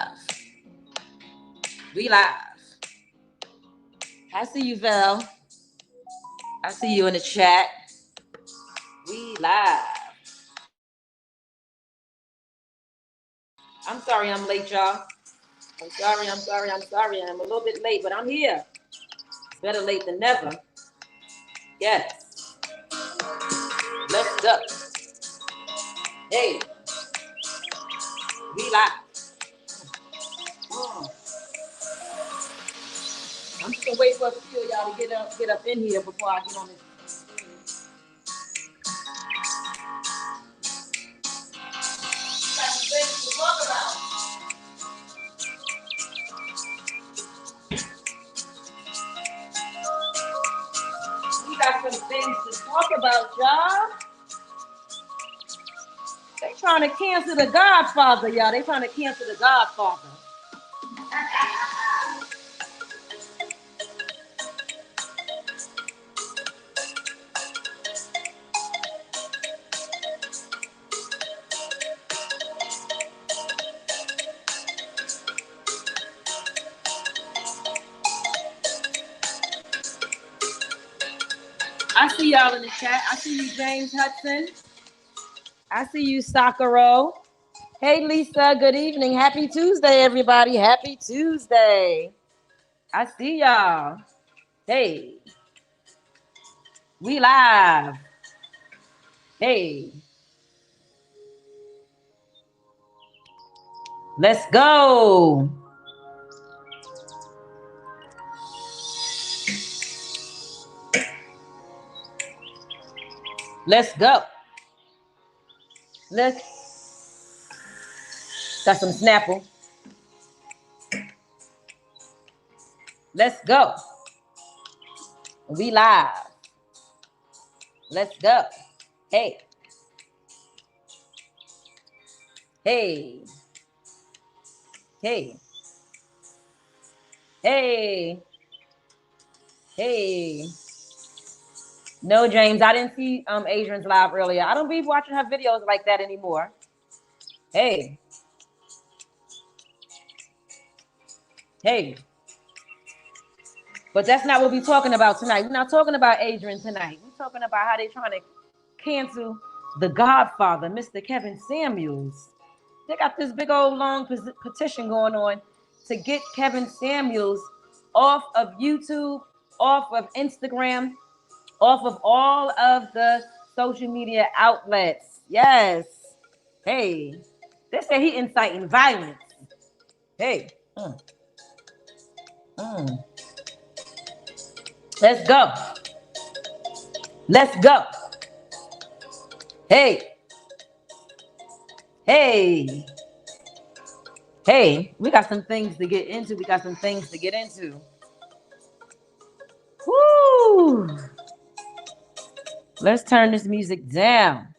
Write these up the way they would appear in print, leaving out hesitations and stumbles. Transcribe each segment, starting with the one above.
live. We live. I see you, Val. I see you in the chat. We live. I'm sorry I'm late, y'all. I'm sorry. I'm a little bit late, but I'm here. Better late than never. Yes. Let's go. Hey, we live. I'm just gonna wait for a few of y'all to get up in here before I get on this. Got some things to talk about. We got some things to talk about, y'all. They trying to cancel the Godfather, y'all. They trying to cancel the Godfather. I see y'all in the chat. I see you, James Hudson. I see you, Sakuro. Hey, Lisa. Good evening. Happy Tuesday, everybody. Happy Tuesday. I see y'all. Hey. We live. Hey. Let's go. Let's go. Let's. Got some Snapple. Let's go. We live. Let's go. Hey. Hey. Hey. Hey. Hey. No, James, I didn't see Adrian's live earlier. I don't be watching her videos like that anymore. Hey. Hey. But that's not what we're talking about tonight. We're not talking about Adrian tonight. We're talking about how they're trying to cancel the Godfather, Mr. Kevin Samuels. They got this big old long petition going on to get Kevin Samuels off of YouTube, off of Instagram, off of all of the social media outlets. Yes. Hey. They say he inciting violence. Hey. Let's go. Let's go. Hey. Hey. Hey. We got some things to get into. Woo. Let's turn this music down.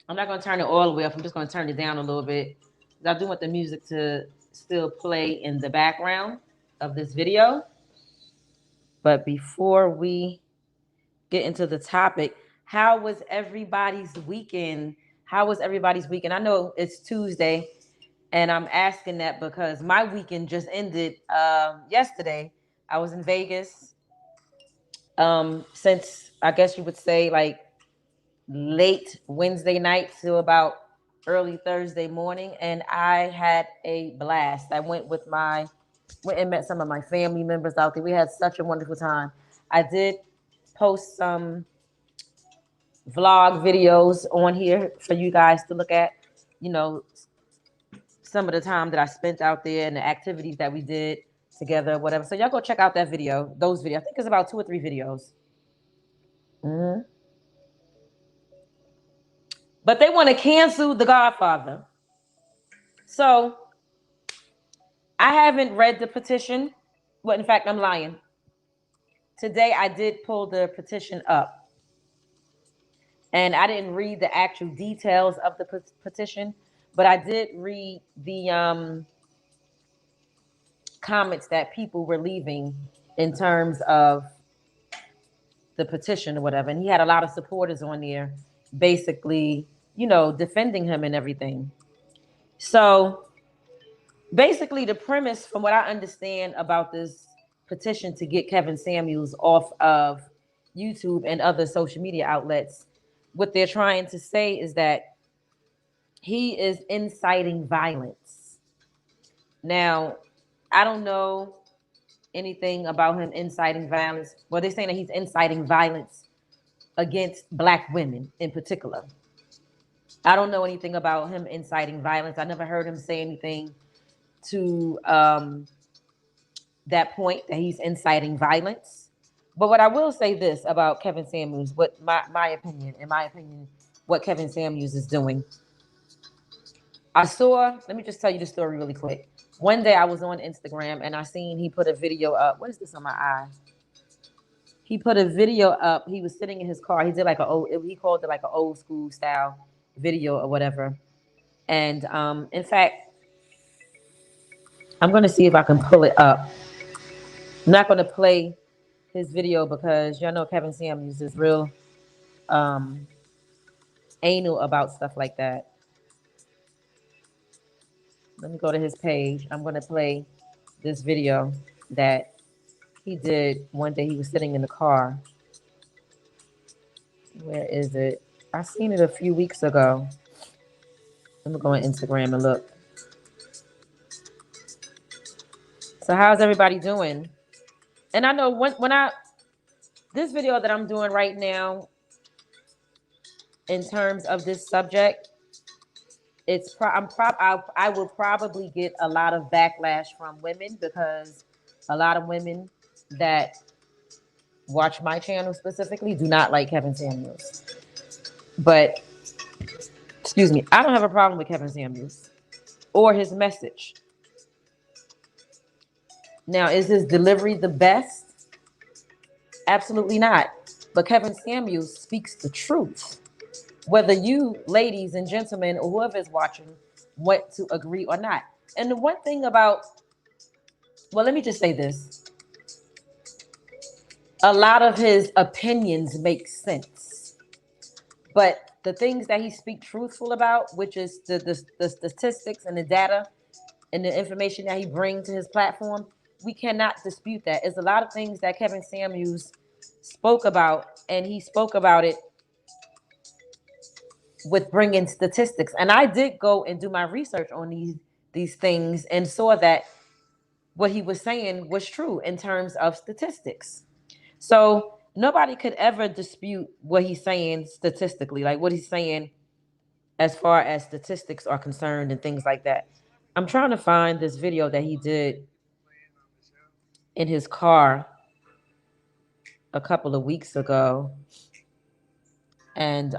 I'm not going to turn it all the way up. I'm just going to turn it down a little bit. I do want the music to still play in the background of this video. But before we get into the topic, how was everybody's weekend? I know it's Tuesday, and I'm asking that because my weekend just ended yesterday. I was in Vegas since, I guess you would say, like late Wednesday night to about early Thursday morning, and I had a blast. I went and met some of my family members out there. We had such a wonderful time. I did post some vlog videos on here for you guys to look at, some of the time that I spent out there and the activities that we did together, whatever. So y'all go check out those videos. I think it's about 2 or 3 videos. Mm-hmm. But they want to cancel The Godfather. So I haven't read the petition. Well, in fact, I'm lying. Today I did pull the petition up. And I didn't read the actual details of the petition, but I did read the comments that people were leaving in terms of the petition or whatever. And he had a lot of supporters on there, basically, defending him and everything. So basically the premise, from what I understand about this petition to get Kevin Samuels off of YouTube and other social media outlets, what they're trying to say is that he is inciting violence. Now, I don't know anything about him inciting violence. Well, they're saying that he's inciting violence against Black women in particular. I don't know anything about him inciting violence. I never heard him say anything to that point that he's inciting violence. But what I will say this about Kevin Samuels, what my opinion, in my opinion, what Kevin Samuels is doing. Let me just tell you the story really quick. One day I was on Instagram and I seen he put a video up. What is this on my eye? He put a video up. He was sitting in his car. He did like he called it like an old school style video or whatever. And in fact, I'm going to see if I can pull it up. I'm not going to play his video because y'all know Kevin Samuels is real anal about stuff like that. Let me go to his page. I'm going to play this video that he did one day. He was sitting in the car. Where is it? I seen it a few weeks ago. Let me go on Instagram and look. So how's everybody doing? And I know this video that I'm doing right now in terms of this subject, I will probably get a lot of backlash from women because a lot of women that watch my channel specifically do not like Kevin Samuels. But excuse me, I don't have a problem with Kevin Samuels or his message. Now, is his delivery the best? Absolutely not. But Kevin Samuels speaks the truth. Whether you, ladies and gentlemen, or whoever is watching, want to agree or not. And the one thing about, well, let me just say this. A lot of his opinions make sense. But the things that he speaks truthful about, which is the statistics and the data and the information that he brings to his platform, we cannot dispute that. It's a lot of things that Kevin Samuels spoke about, and he spoke about it with bringing statistics. And I did go and do my research on these things and saw that what he was saying was true in terms of statistics. So nobody could ever dispute what he's saying statistically, like what he's saying as far as statistics are concerned and things like that. I'm trying to find this video that he did in his car a couple of weeks ago. And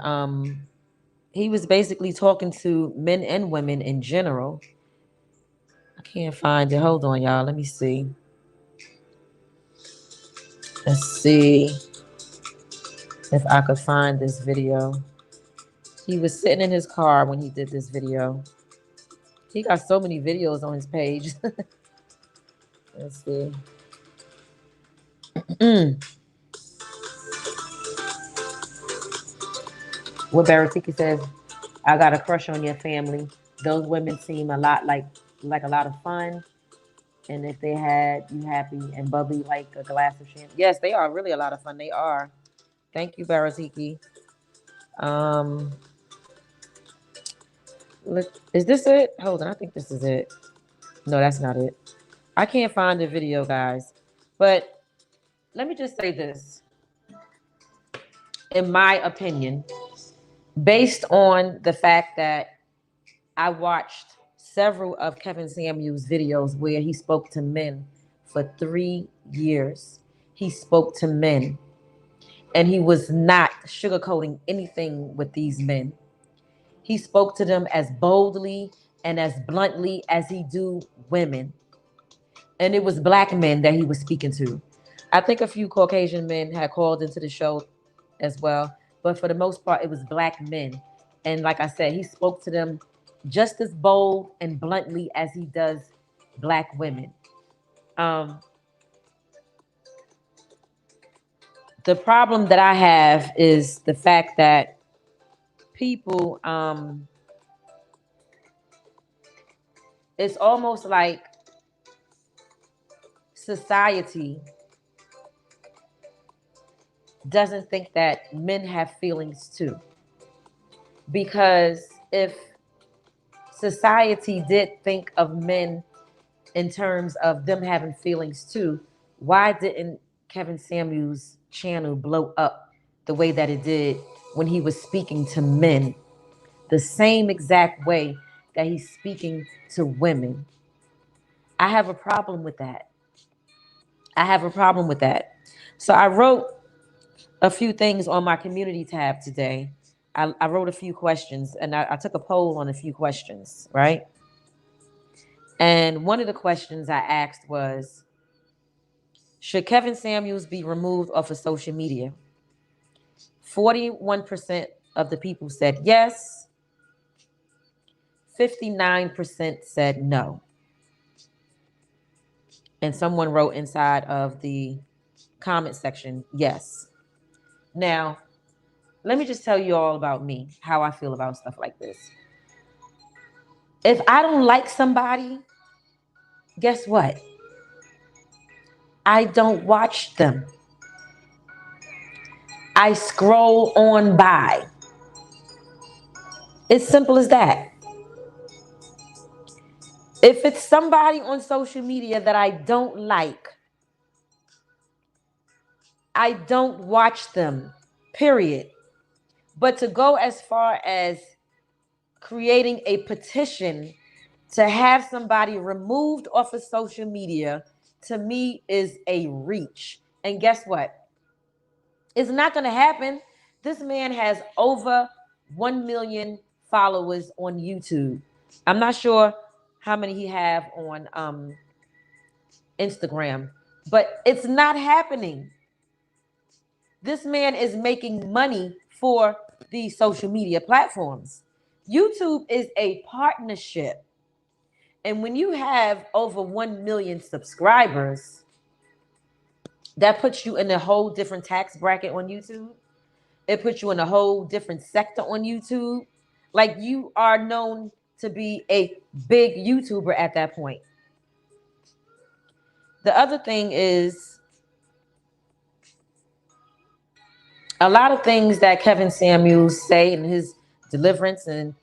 he was basically talking to men and women in general. I can't find it. Hold on, y'all. Let me see. Let's see if I could find this video. He was sitting in his car when he did this video. He got so many videos on his page. Let's see. What Baratiki says, I got a crush on your family. Those women seem a lot like a lot of fun. And if they had you happy and bubbly like a glass of champagne. Yes, they are really a lot of fun. They are. Thank you, Baratiki. Is this it? Hold on, I think this is it. No, that's not it. I can't find the video, guys. But let me just say this. In my opinion, based on the fact that I watched several of Kevin Samuels' videos where he spoke to men for 3 years. He spoke to men, and he was not sugarcoating anything with these men. He spoke to them as boldly and as bluntly as he do women. And it was Black men that he was speaking to. I think a few Caucasian men had called into the show as well, but for the most part, it was Black men. And like I said, he spoke to them just as bold and bluntly as he does Black women. The problem that I have is the fact that people it's almost like society doesn't think that men have feelings too. Because if society did think of men in terms of them having feelings too, why didn't Kevin Samuels' channel blow up the way that it did when he was speaking to men, the same exact way that he's speaking to women? I have a problem with that. I have a problem with that. So I wrote a few things on my community tab today. I wrote a few questions and I took a poll on a few questions, right? And one of the questions I asked was, should Kevin Samuels be removed off of social media? 41% of the people said yes. 59% said no. And someone wrote inside of the comment section, yes. Now, let me just tell you all about me, how I feel about stuff like this. If I don't like somebody, guess what? I don't watch them. I scroll on by. It's simple as that. If it's somebody on social media that I don't like, I don't watch them, period. But to go as far as creating a petition to have somebody removed off of social media, to me is a reach. And guess what? It's not going to happen. This man has over 1 million followers on YouTube. I'm not sure how many he have on Instagram, but it's not happening. This man is making money for these social media platforms. YouTube is a partnership. And when you have over 1 million subscribers, that puts you in a whole different tax bracket on YouTube. It puts you in a whole different sector on YouTube. Like, you are known to be a big YouTuber at that point. The other thing is, a lot of things that Kevin Samuels say in his deliverance and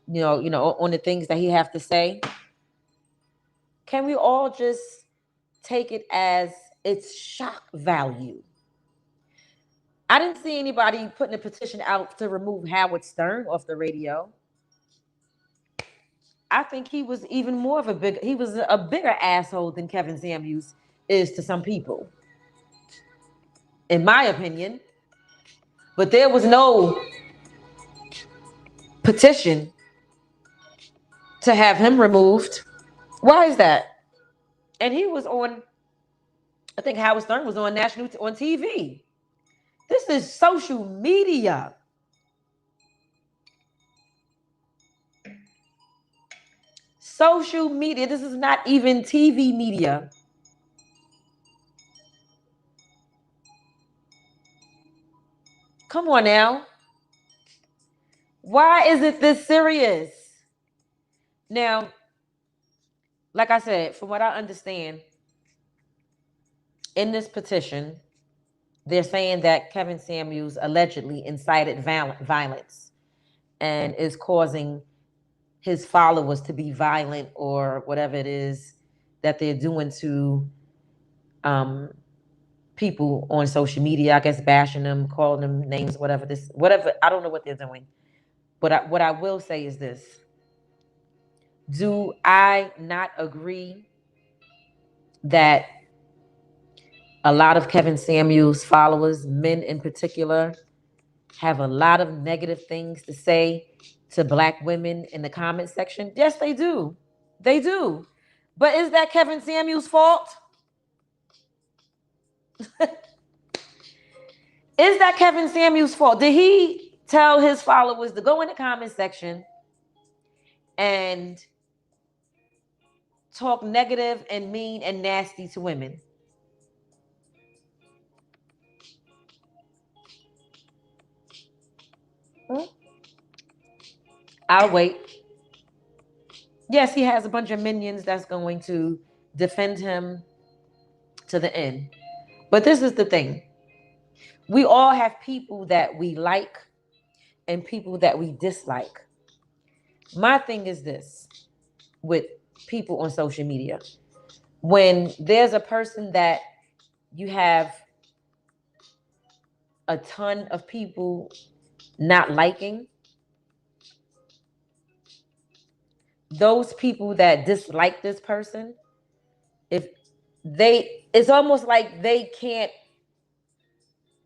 on the things that he have to say, can we all just take it as it's shock value? I didn't see anybody putting a petition out to remove Howard Stern off the radio. I think he was even more of a bigger asshole than Kevin Samuels is to some people, in my opinion. But there was no petition to have him removed. Why is that? And he was on, I think Howard Stern was on on TV. This is social media. Social media. This is not even TV media. Come on now. Why is it this serious? Now, like I said, from what I understand, in this petition, they're saying that Kevin Samuels allegedly incited violence and is causing his followers to be violent or whatever it is that they're doing to people on social media. I guess bashing them, calling them names, whatever. I don't know what they're doing. But what I will say is this. Do I not agree that a lot of Kevin Samuels followers, men in particular, have a lot of negative things to say to Black women in the comment section? Yes, they do. They do. But is that Kevin Samuels' fault? Is that Kevin Samuels' fault? Did he tell his followers to go in the comment section and talk negative and mean and nasty to women? I'll wait. Yes, he has a bunch of minions that's going to defend him to the end. But this is the thing. We all have people that we like and people that we dislike. My thing is this with people on social media. When there's a person that you have a ton of people not liking, those people that dislike this person, if it's almost like they can't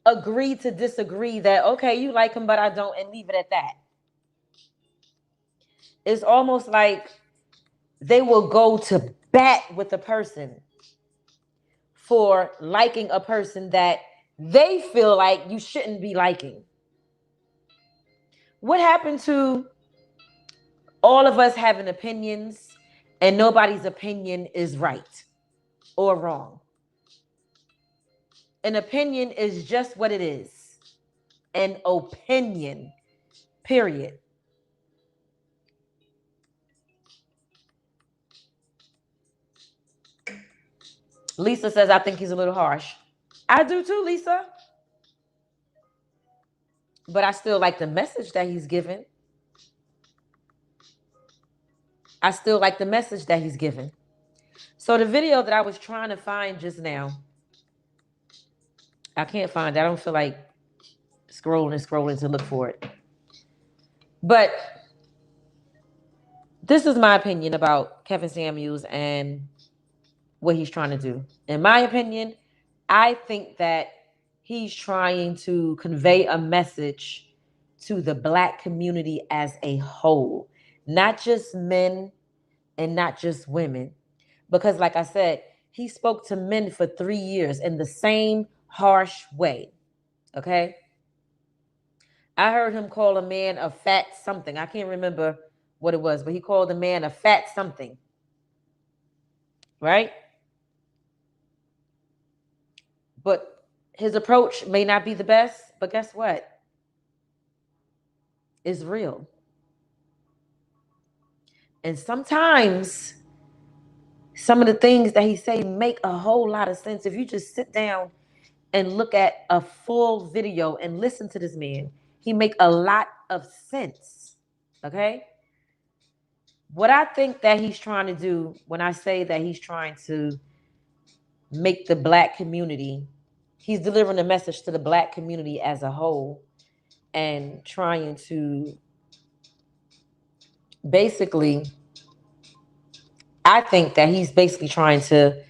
agree to disagree that, okay, you like him, but I don't, and leave it at that. It's almost like they will go to bat with a person for liking a person that they feel like you shouldn't be liking. What happened to all of us having opinions and nobody's opinion is right or wrong? An opinion is just what it is. An opinion, period. Lisa says, I think he's a little harsh. I do too, Lisa. But I still like the message that he's given. I still like the message that he's given. So the video that I was trying to find just now, I can't find it. I don't feel like scrolling to look for it. But this is my opinion about Kevin Samuels and what he's trying to do. In my opinion, I think that he's trying to convey a message to the Black community as a whole, not just men and not just women. Because like I said, he spoke to men for 3 years in the same harsh way. Okay? I heard him call a man a fat something. I can't remember what it was, but he called a man a fat something. Right? But his approach may not be the best, but guess what? It's real. And sometimes some of the things that he say make a whole lot of sense. If you just sit down and look at a full video and listen to this man, he make a lot of sense. Okay? What I think that he's trying to do when I say that he's trying to make the Black community, he's delivering a message to the Black community as a whole and trying to basically, I think that he's basically trying to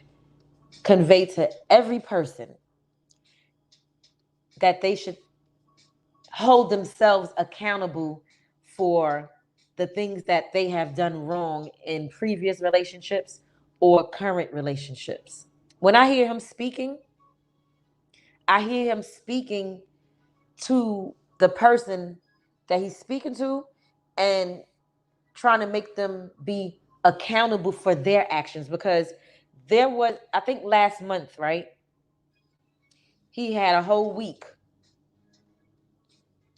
convey to every person that they should hold themselves accountable for the things that they have done wrong in previous relationships or current relationships. When I hear him speaking, I hear him speaking to the person that he's speaking to and trying to make them be accountable for their actions. Because there was, I think last month, right? He had a whole week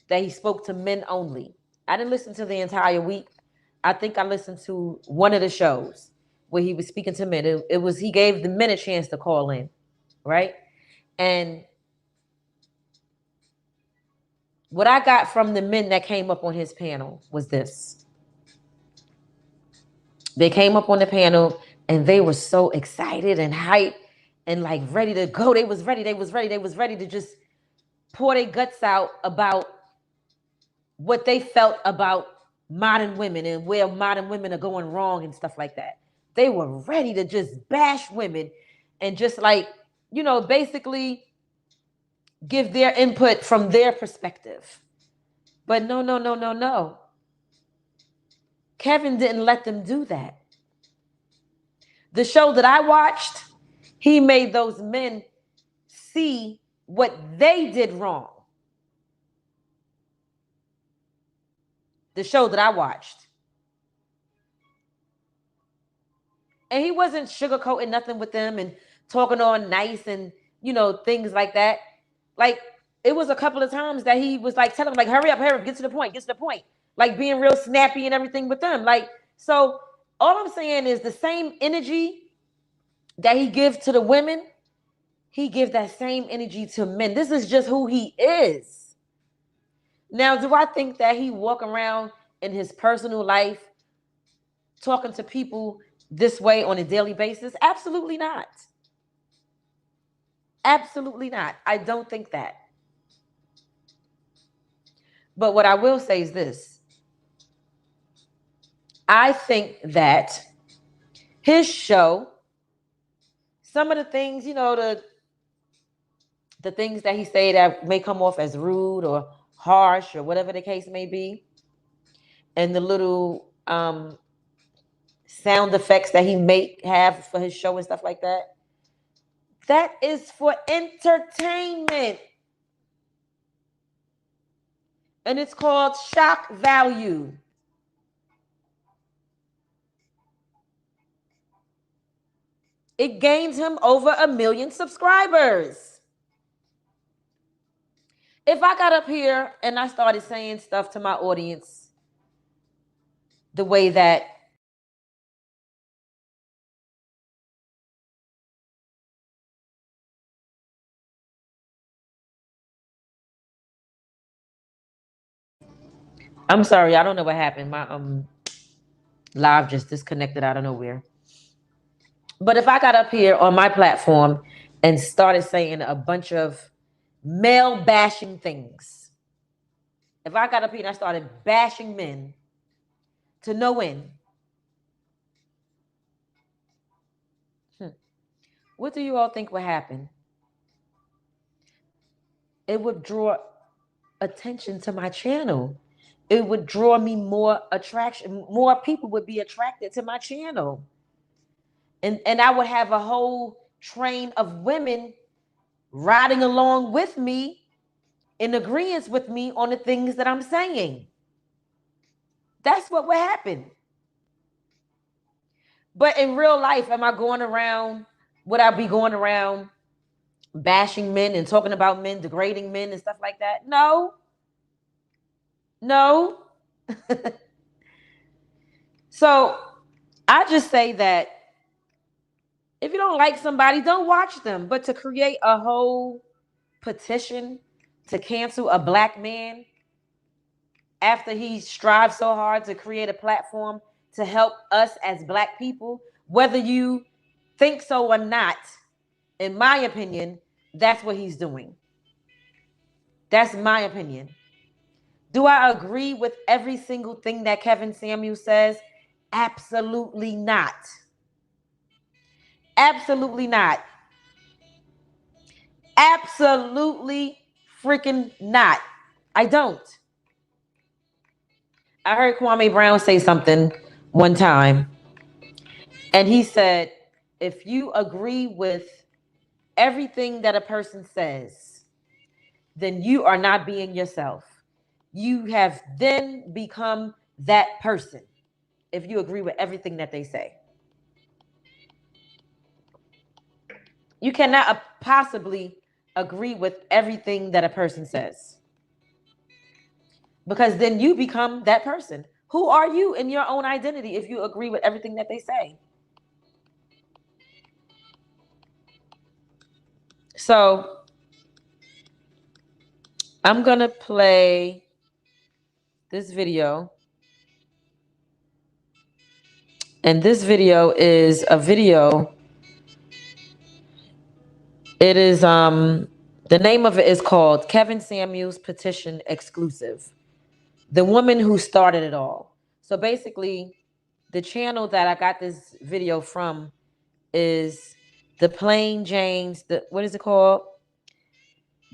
that he spoke to men only. I didn't listen to the entire week. I think I listened to one of the shows where he was speaking to men. It was, he gave the men a chance to call in, right? And what I got from the men that came up on his panel was this. They came up on the panel and they were so excited and hyped and like ready to go. They was ready to just pour their guts out about what they felt about modern women and where modern women are going wrong and stuff like that. They were ready to just bash women and just like, you know, basically give their input from their perspective. But no. Kevin didn't let them do that. The show that I watched, he made those men see what they did wrong. The show that I watched. And he wasn't sugarcoating nothing with them and talking on nice and, you know, things like that. Like, it was a couple of times that he was like telling them, like, hurry up, get to the point. Like being real snappy and everything with them. Like, so All I'm saying is the same energy that he gives to the women, he gives that same energy to men. This is just who he is. Now, do I think that he walk around in his personal life talking to people this way on a daily basis? Absolutely not. Absolutely not. I don't think that. But what I will say is this. I think that his show, some of the things, the things that he say that may come off as rude or harsh or whatever the case may be, and the little sound effects that he may have for his show and stuff like that, that is for entertainment. And it's called shock value. It gains him over 1 million subscribers. If I got up here and I started saying stuff to my audience the way that I'm sorry, I don't know what happened. My live just disconnected out of nowhere. But if I got up here on my platform and started saying a bunch of male bashing things, if I got up here and I started bashing men to no end, what do you all think would happen? It would draw attention to my channel. It would draw me more attraction. More people would be attracted to my channel. And I would have a whole train of women riding along with me in agreement with me on the things that I'm saying. That's what would happen. But in real life, am I going around? Would I be going around bashing men and talking about men, degrading men and stuff like that? No. No. So I just say that if you don't like somebody, don't watch them. But to create a whole petition to cancel a black man after he strives so hard to create a platform to help us as black people, whether you think so or not, in my opinion, that's what he's doing. That's my opinion. Do I agree with every single thing that Kevin Samuels says? Absolutely not. Absolutely not. Absolutely freaking not. I don't. I heard Kwame Brown say something one time, and he said, if you agree with everything that a person says, then you are not being yourself. You have then become that person if you agree with everything that they say. You cannot possibly agree with everything that a person says, because then you become that person. Who are you in your own identity if you agree with everything that they say? So I'm going to play this video. And this video is a video. It is the name of it is called Kevin Samuels Petition Exclusive. The woman who started it all. So basically, the channel that I got this video from is the Plain Jane's, what is it called?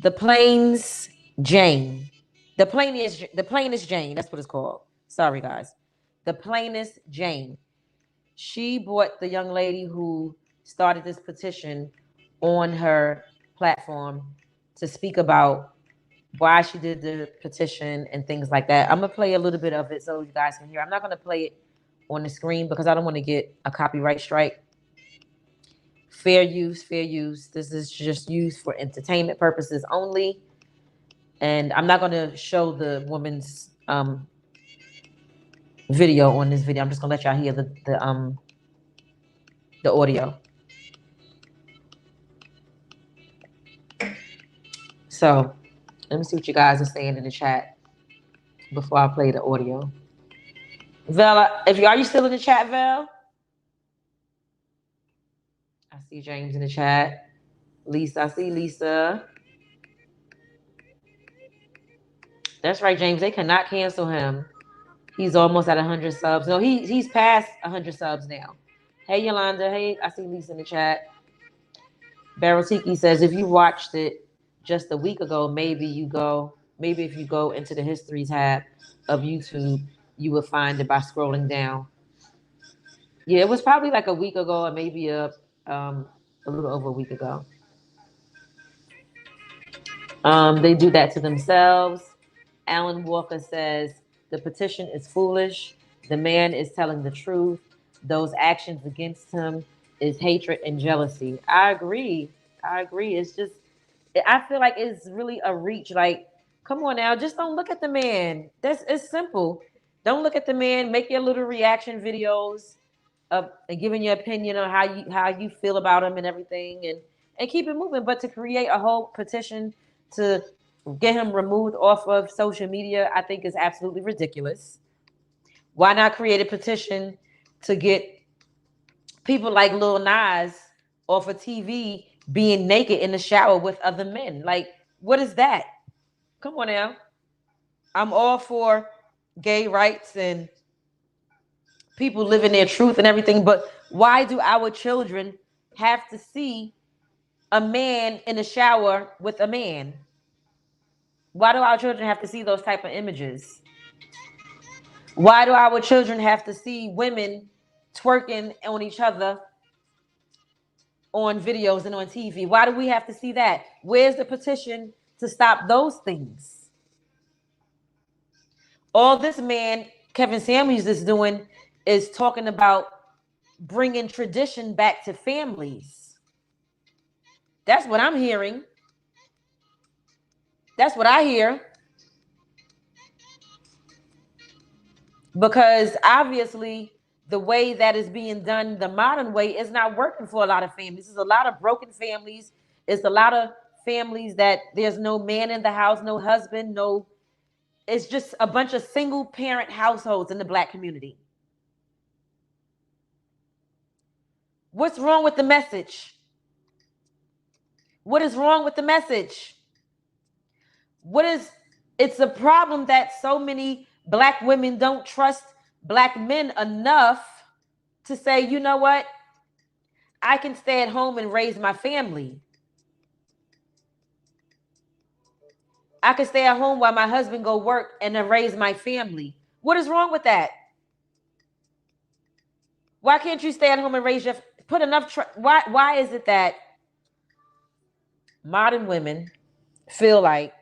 The Plains Jane. The plainest Jane. That's what it's called. Sorry, guys. The Plainest Jane. She brought the young lady who started this petition on her platform to speak about why she did the petition and things like that. I'm gonna play a little bit of it so you guys can hear. I'm not gonna play it on the screen because I don't want to get a copyright strike. Fair use, fair use. This is just used for entertainment purposes only. And I'm not gonna show the woman's video on this video. I'm just gonna let y'all hear the audio. So let me see what you guys are saying in the chat before I play the audio. Vel, are you still in the chat, Vel? I see James in the chat. Lisa, I see Lisa. That's right, James. They cannot cancel him. He's almost at 100 subs. No, he's past 100 subs now. Hey, Yolanda. Hey, I see Lisa in the chat. Barrel Tiki says, if you watched it just a week ago, maybe if you go into the history tab of YouTube, you will find it by scrolling down. Yeah, it was probably like a week ago, or maybe a little over a week ago. They do that to themselves. Alan Walker says the petition is foolish. The man is telling the truth. Those actions against him is hatred and jealousy. I agree. It's just, I feel like it's really a reach. Like, come on now, just don't look at the man. It's simple. Don't look at the man. Make your little reaction videos of and giving your opinion on how you feel about him and everything, and keep it moving. But to create a whole petition to get him removed off of social media, I think is absolutely ridiculous. Why not create a petition to get people like Lil Nas off of TV being naked in the shower with other men? Like, what is that? Come on now. I'm all for gay rights and people living their truth and everything, but why do our children have to see a man in the shower with a man? Why do our children have to see those type of images? Why do our children have to see women twerking on each other on videos and on TV? Why do we have to see that? Where's the petition to stop those things? All this man, Kevin Samuels, is doing is talking about bringing tradition back to families. That's what I'm hearing. That's what I hear. Because obviously the way that is being done, the modern way, is not working for a lot of families. There's a lot of broken families. It's a lot of families that there's no man in the house, no husband, it's just a bunch of single parent households in the Black community. What's wrong with the message? What is wrong with the message? It's a problem that so many Black women don't trust Black men enough to say, you know what? I can stay at home and raise my family. I can stay at home while my husband go work and then raise my family. What is wrong with that? Why can't you stay at home and raise put enough? Why is it that modern women feel like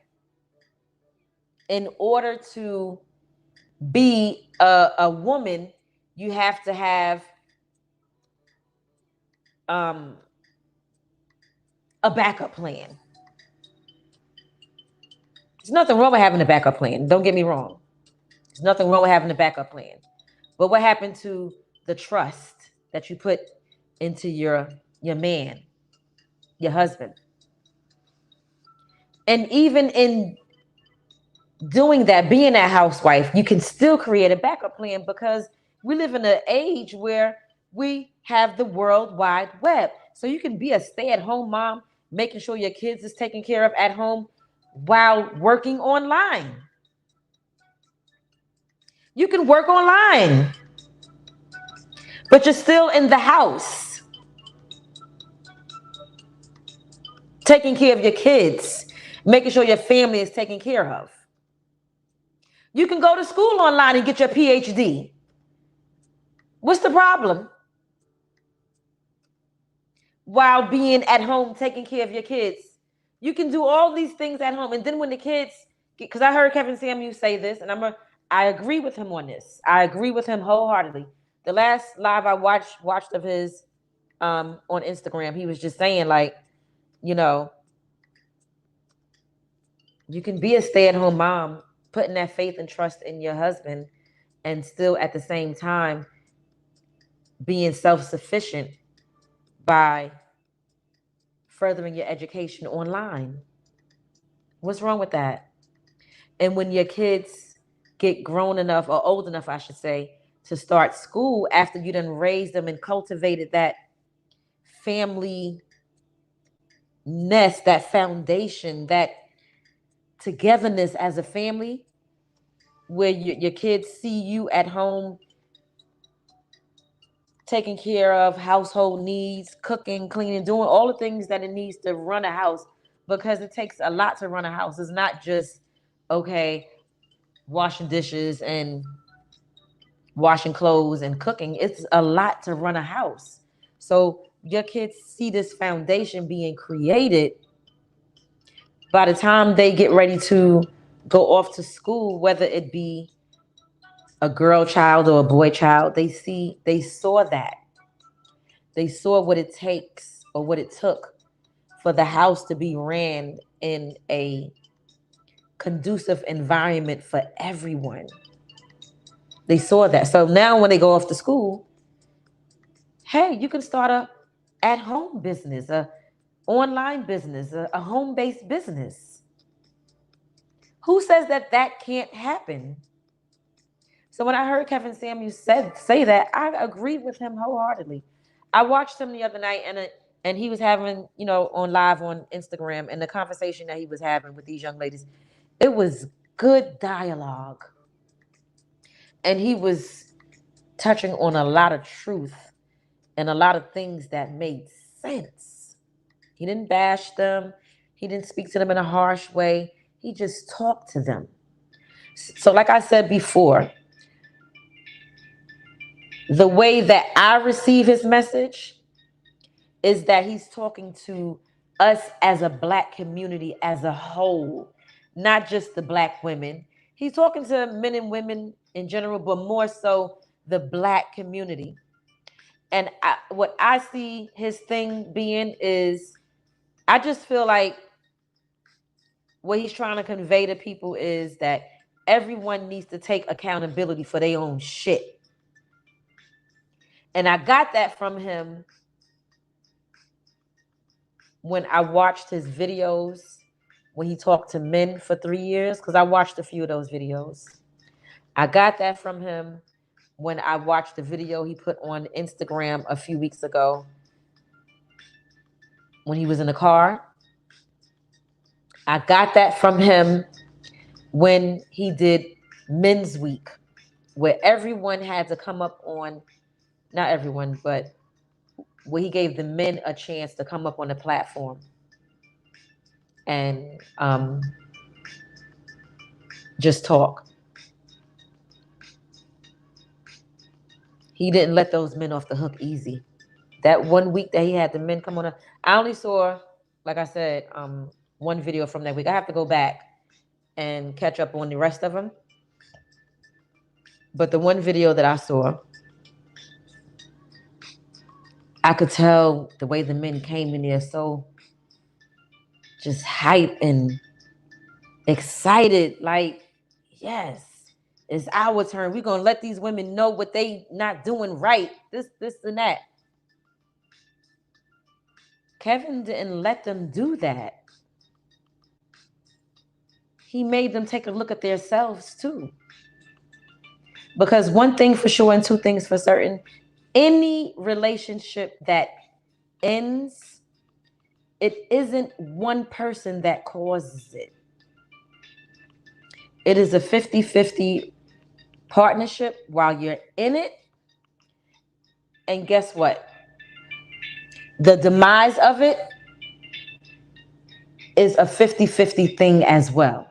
in order to be a woman, you have to have a backup plan? There's nothing wrong with having a backup plan. Don't get me wrong. There's nothing wrong with having a backup plan. But what happened to the trust that you put into your man, your husband? And even in doing that, being a housewife, you can still create a backup plan, because we live in an age where we have the World Wide Web. So you can be a stay-at-home mom, making sure your kids is taken care of at home while working online. You can work online, but you're still in the house, taking care of your kids, making sure your family is taken care of. You can go to school online and get your PhD. What's the problem? While being at home, taking care of your kids. You can do all these things at home. And then when the kids, because I heard Kevin Samuels say this, and I agree with him on this. I agree with him wholeheartedly. The last live I watched of his on Instagram, he was just saying, like, you know, you can be a stay-at-home mom, putting that faith and trust in your husband, and still at the same time being self-sufficient by furthering your education online. What's wrong with that? And when your kids get grown enough, or old enough, I should say, to start school after you done raised them and cultivated that family nest, that foundation, that togetherness as a family, where your kids see you at home taking care of household needs, cooking, cleaning, doing all the things that it needs to run a house, because it takes a lot to run a house. It's not just, okay, washing dishes and washing clothes and cooking. It's a lot to run a house. So your kids see this foundation being created. By the time they get ready to go off to school, whether it be a girl child or a boy child, they saw that. They saw what it takes, or what it took, for the house to be ran in a conducive environment for everyone. They saw that. So now when they go off to school, hey, you can start a at-home business, a online business, a home-based business. Who says that that can't happen? So when I heard Kevin Samuels say that, I agreed with him wholeheartedly. I watched him the other night, and he was having, on live on Instagram, and the conversation that he was having with these young ladies, it was good dialogue. And he was touching on a lot of truth and a lot of things that made sense. He didn't bash them. He didn't speak to them in a harsh way. He just talked to them. So like I said before, the way that I receive his message is that he's talking to us as a Black community as a whole, not just the Black women. He's talking to men and women in general, but more so the Black community. And what I see his thing being is, I just feel like what he's trying to convey to people is that everyone needs to take accountability for their own shit. And I got that from him when I watched his videos when he talked to men for 3 years, because I watched a few of those videos. I got that from him when I watched the video he put on Instagram a few weeks ago when he was in the car. I got that from him when he did Men's Week, where everyone had to come up on, not everyone, but where he gave the men a chance to come up on the platform and just talk. He didn't let those men off the hook easy. That 1 week that he had the men come on, I only saw, like I said, one video from that week. I have to go back and catch up on the rest of them. But the one video that I saw, I could tell the way the men came in there so just hype and excited, like, yes, it's our turn. We're gonna let these women know what they not doing right. This, and that. Kevin didn't let them do that. He made them take a look at themselves too. Because one thing for sure and two things for certain, any relationship that ends, it isn't one person that causes it. It is a 50-50 partnership while you're in it. And guess what? The demise of it is a 50-50 thing as well.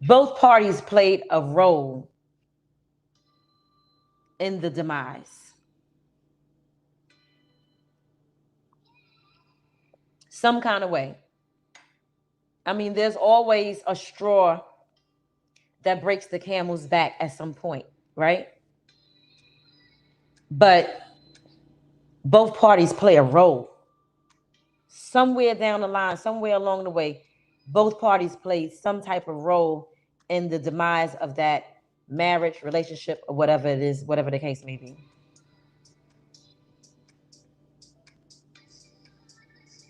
Both parties played a role in the demise. Some kind of way. I mean, there's always a straw that breaks the camel's back at some point, right? But both parties play a role. Somewhere down the line, somewhere along the way, both parties played some type of role in the demise of that marriage, relationship, or whatever it is, whatever the case may be.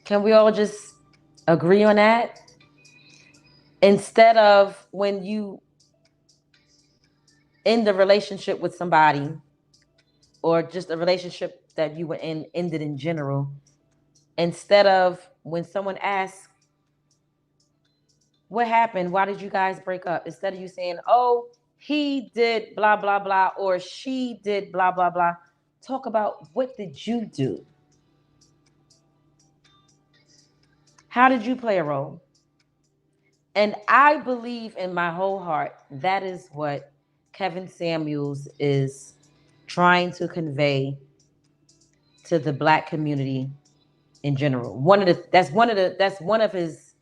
Can we all just agree on that? Instead of when you end a relationship with somebody, or just a relationship that you were in ended in general, instead of when someone asks, what happened? Why did you guys break up? Instead of you saying, oh, he did blah, blah, blah, or she did blah, blah, blah. Talk about, what did you do? How did you play a role? And I believe in my whole heart that is what Kevin Samuels is trying to convey to the Black community in general. That's one of his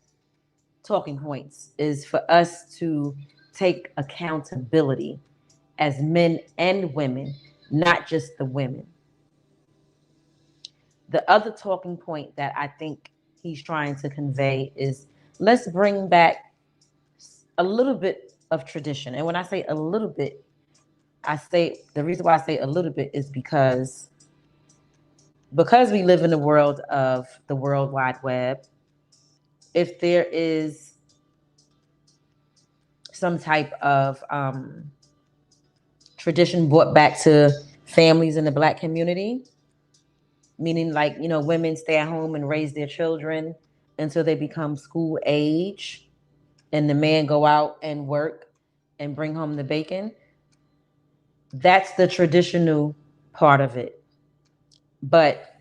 talking points, is for us to take accountability as men and women, not just the women. The other talking point that I think he's trying to convey is, let's bring back a little bit of tradition. And when I say a little bit, the reason why I say a little bit is because we live in the world of the World Wide Web. If there is some type of tradition brought back to families in the Black community, meaning like, women stay at home and raise their children until they become school age, and the man go out and work and bring home the bacon. That's the traditional part of it. But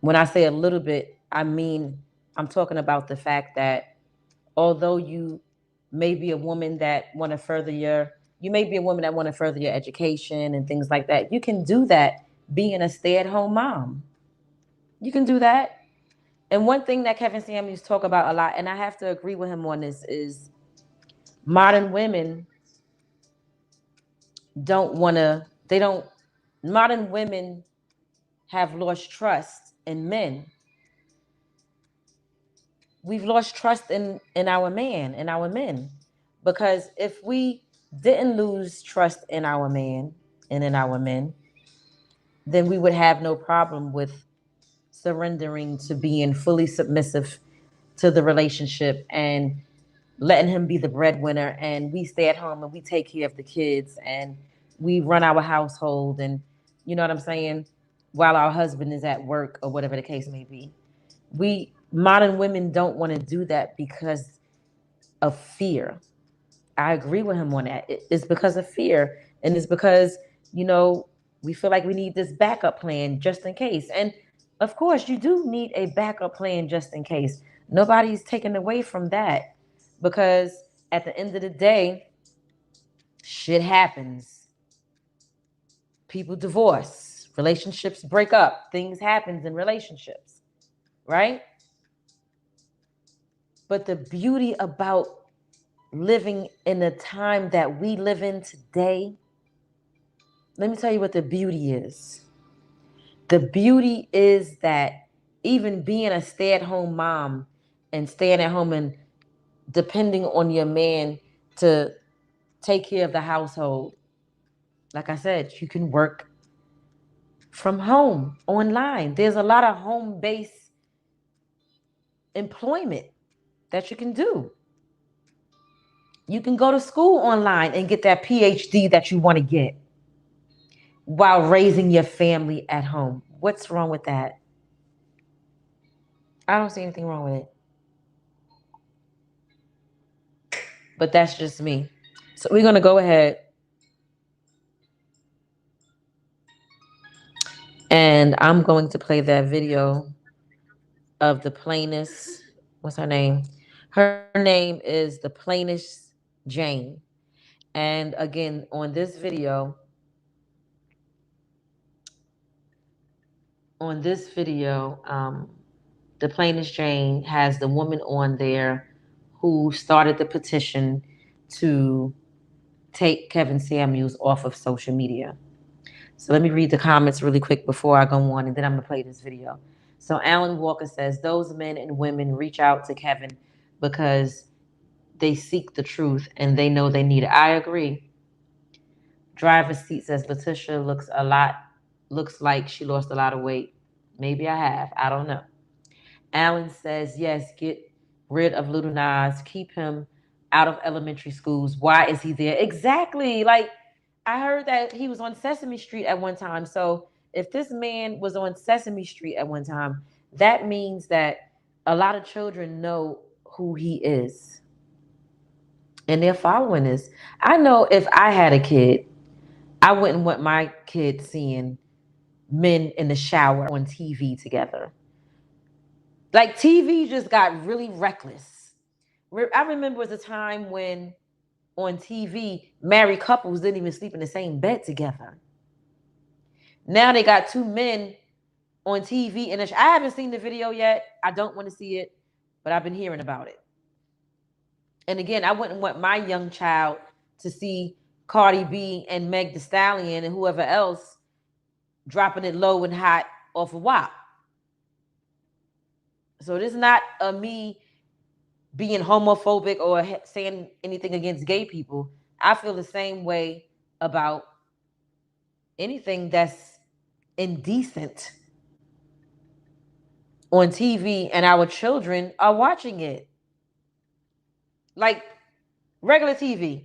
when I say a little bit, I mean, I'm talking about the fact that although you may be a woman that want to further your education and things like that, you can do that being a stay-at-home mom. You can do that. And one thing that Kevin Samuels talk about a lot, and I have to agree with him on this, is modern women modern women have lost trust in men. We've lost trust in our men. Because if we didn't lose trust in our man and in our men, then we would have no problem with surrendering to being fully submissive to the relationship and letting him be the breadwinner, and we stay at home and we take care of the kids and we run our household, and you know what I'm saying, while our husband is at work or whatever the case may be. We modern women don't want to do that because of fear. I agree with him on that. It's because of fear, and it's because, we feel like we need this backup plan just in case. And of course, you do need a backup plan just in case. Nobody's taken away from that, because at the end of the day, shit happens. People divorce, relationships break up, things happen in relationships, right? But the beauty about living in the time that we live in today, let me tell you what the beauty is. The beauty is that even being a stay-at-home mom and staying at home and depending on your man to take care of the household, like I said, you can work from home online. There's a lot of home-based employment that you can do. You can go to school online and get that PhD that you want to get while raising your family at home. What's wrong with that? I don't see anything wrong with it. But that's just me. So we're going to go ahead and I'm going to play that video of the plainest. What's her name? Her name is the plainest Jane. And again, on this video, the plainest Jane has the woman on there who started the petition to take Kevin Samuels off of social media. So let me read the comments really quick before I go on, and then I'm going to play this video. So Alan Walker says, those men and women reach out to Kevin because they seek the truth and they know they need it. I agree. Driver's seat says Letitia looks like she lost a lot of weight. Maybe I have. I don't know. Alan says, yes, get rid of Little Nas. Keep him out of elementary schools. Why is he there? Exactly. Like, I heard that he was on Sesame Street at one time. So if this man was on Sesame Street at one time, that means that a lot of children know who he is. And they're following this. I know if I had a kid, I wouldn't want my kid seeing men in the shower on TV together. Like TV just got really reckless. I remember was a time when on TV, married couples didn't even sleep in the same bed together. Now they got two men on TV, and I haven't seen the video yet. I don't want to see it, but I've been hearing about it. And again, I wouldn't want my young child to see Cardi B and Meg Thee Stallion and whoever else dropping it low and hot off of WAP. So this is not me being homophobic or saying anything against gay people. I feel the same way about anything that's indecent on TV, and our children are watching it. Like regular TV.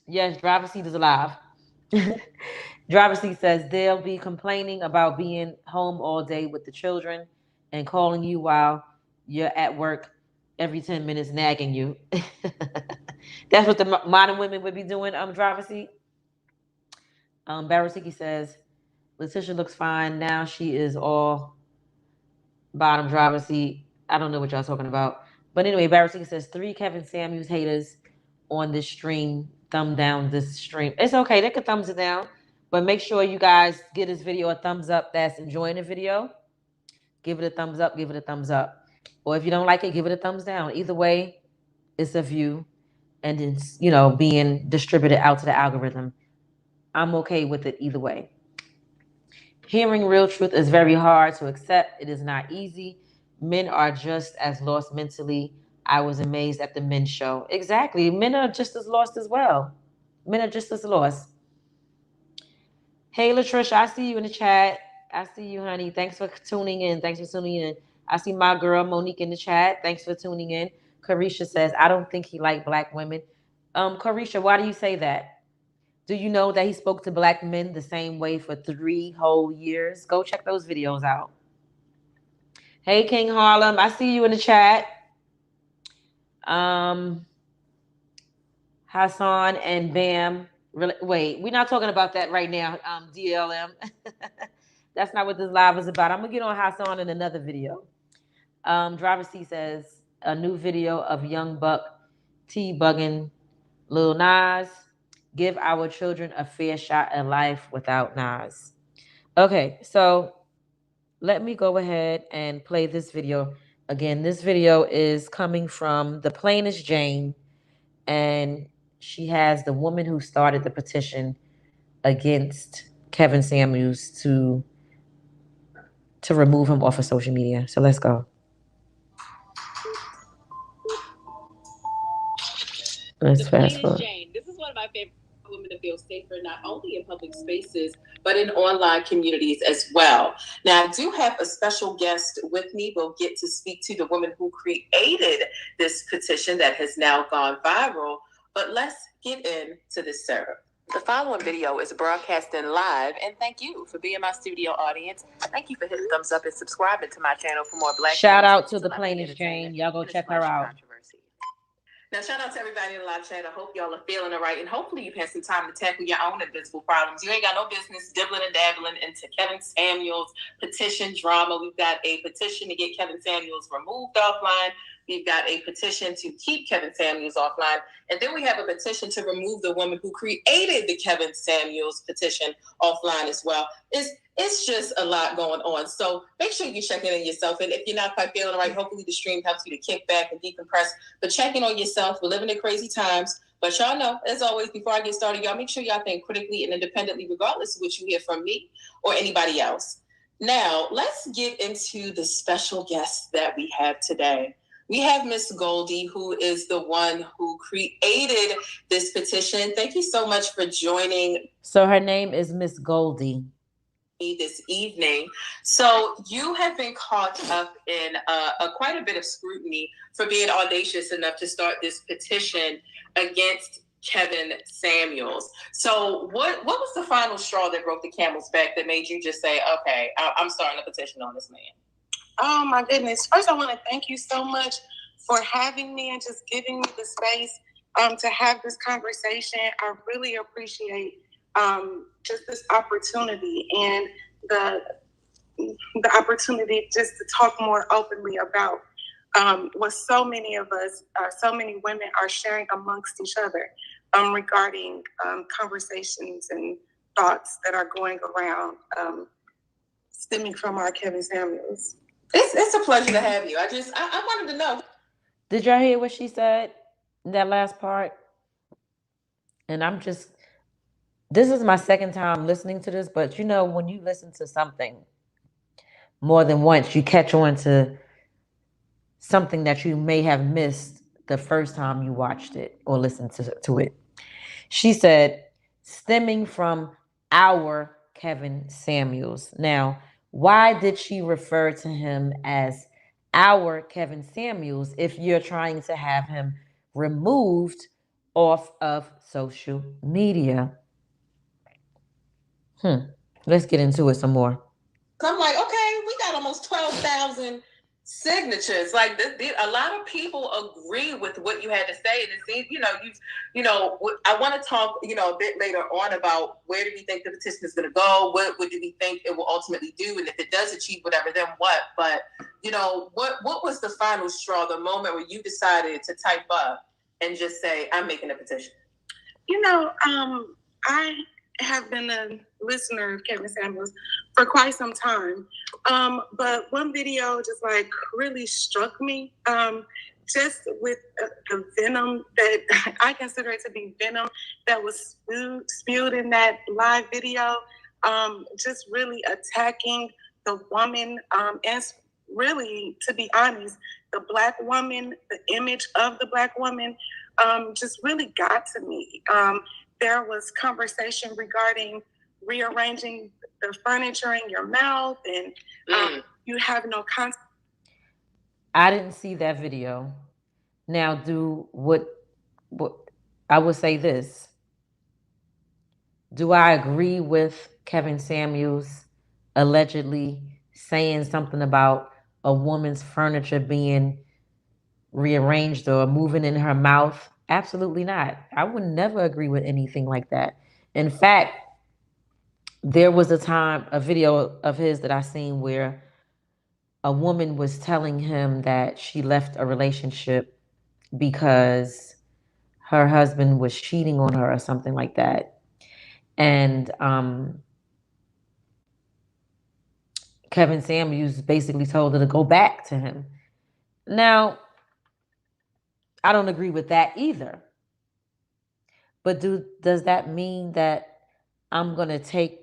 Yes, driver's seat is alive. Driver's seat says they'll be complaining about being home all day with the children and calling you while you're at work every 10 minutes, nagging you. That's what the modern women would be doing, driver's seat. Barasiki says, Letitia looks fine. Now she is all bottom driver's seat. I don't know what y'all talking about. But anyway, Barasiki says 3 Kevin Samuels haters on this stream. Thumb down this stream. It's okay. They could thumbs it down. But make sure you guys give this video a thumbs up that's enjoying the video. Give it a thumbs up. Give it a thumbs up. Or if you don't like it, give it a thumbs down. Either way, it's a view. And it's, being distributed out to the algorithm. I'm okay with it either way. Hearing real truth is very hard to accept. It is not easy. Men are just as lost mentally. I was amazed at the men's show. Exactly. Men are just as lost as well. Men are just as lost. Hey, Latricia, I see you in the chat. I see you, honey. Thanks for tuning in. I see my girl, Monique, in the chat. Thanks for tuning in. Carisha says, I don't think he liked black women. Carisha, why do you say that? Do you know that he spoke to black men the same way for 3 whole years? Go check those videos out. Hey, King Harlem, I see you in the chat. Hassan and Bam. Really, wait, we're not talking about that right now, DLM. That's not what this live is about. I'm going to get on Hassan in another video. Driver C says, a new video of Young Buck T-bugging Lil Nas. Give our children a fair shot at life without Nas. Okay, so let me go ahead and play this video. Again, this video is coming from The Plainest Jane, and she has the woman who started the petition against Kevin Samuels to remove him off of social media. So let's go. Let's fast forward. Jane, this is one of my favorite women to feel safer, not only in public spaces, but in online communities as well. Now, I do have a special guest with me. We'll get to speak to the woman who created this petition that has now gone viral. But let's get into this, Sarah. The following video is broadcasting live, and thank you for being my studio audience. Thank you for hitting thumbs up and subscribing to my channel for more Black. Shout out to The Plainest Jane. Y'all go check her out. Now, shout out to everybody in the live chat. I hope y'all are feeling all right, and hopefully you've had some time to tackle your own invisible problems. You ain't got no business dibbling and dabbling into Kevin Samuels petition drama. We've got a petition to get Kevin Samuels removed offline. We've got a petition to keep Kevin Samuels offline. And then we have a petition to remove the woman who created the Kevin Samuels petition offline as well. It's just a lot going on. So make sure you check in on yourself. And if you're not quite feeling right, hopefully the stream helps you to kick back and decompress. But check in on yourself. We're living in crazy times. But y'all know, as always, before I get started, y'all make sure y'all think critically and independently, regardless of what you hear from me or anybody else. Now, let's get into the special guest that we have today. We have Miss Goldie, who is the one who created this petition. Thank you so much for joining. So her name is Miss Goldie. This evening. So you have been caught up in quite a bit of scrutiny for being audacious enough to start this petition against Kevin Samuels. So what was the final straw that broke the camel's back that made you just say, okay, I'm starting a petition on this man? Oh my goodness. First, I want to thank you so much for having me and just giving me the space to have this conversation. I really appreciate just this opportunity and the opportunity just to talk more openly about what so many of us, so many women are sharing amongst each other regarding conversations and thoughts that are going around stemming from our Kevin Samuels. It's a pleasure to have you. I wanted to know. Did y'all hear what she said? That last part? And this is my second time listening to this, but you know, when you listen to something more than once, you catch on to something that you may have missed the first time you watched it or listened to it. She said, stemming from our Kevin Samuels. Now, why did she refer to him as our Kevin Samuels if you're trying to have him removed off of social media? Let's get into it some more. I'm like, okay, we got almost 12,000 signatures. Like a lot of people agree with what you had to say. And it seems, I want to talk, a bit later on about where do we think the petition is going to go? What do we think it will ultimately do? And if it does achieve whatever, then what? But, what was the final straw, the moment where you decided to type up and just say, I'm making a petition? I have been a listener of Kevin Samuels for quite some time. But one video just really struck me, just with the venom that I consider it to be venom that was spewed in that live video, just really attacking the woman, and really, to be honest, the Black woman, the image of the Black woman, just really got to me. There was conversation regarding rearranging the furniture in your mouth, and you have no concept. I didn't see that video. Now, what I would say this. Do I agree with Kevin Samuels allegedly saying something about a woman's furniture being rearranged or moving in her mouth? Absolutely not. I would never agree with anything like that. In fact, there was a video of his that I seen where a woman was telling him that she left a relationship because her husband was cheating on her or something like that. And Kevin Samuels basically told her to go back to him. Now, I don't agree with that either. But does that mean that I'm going to take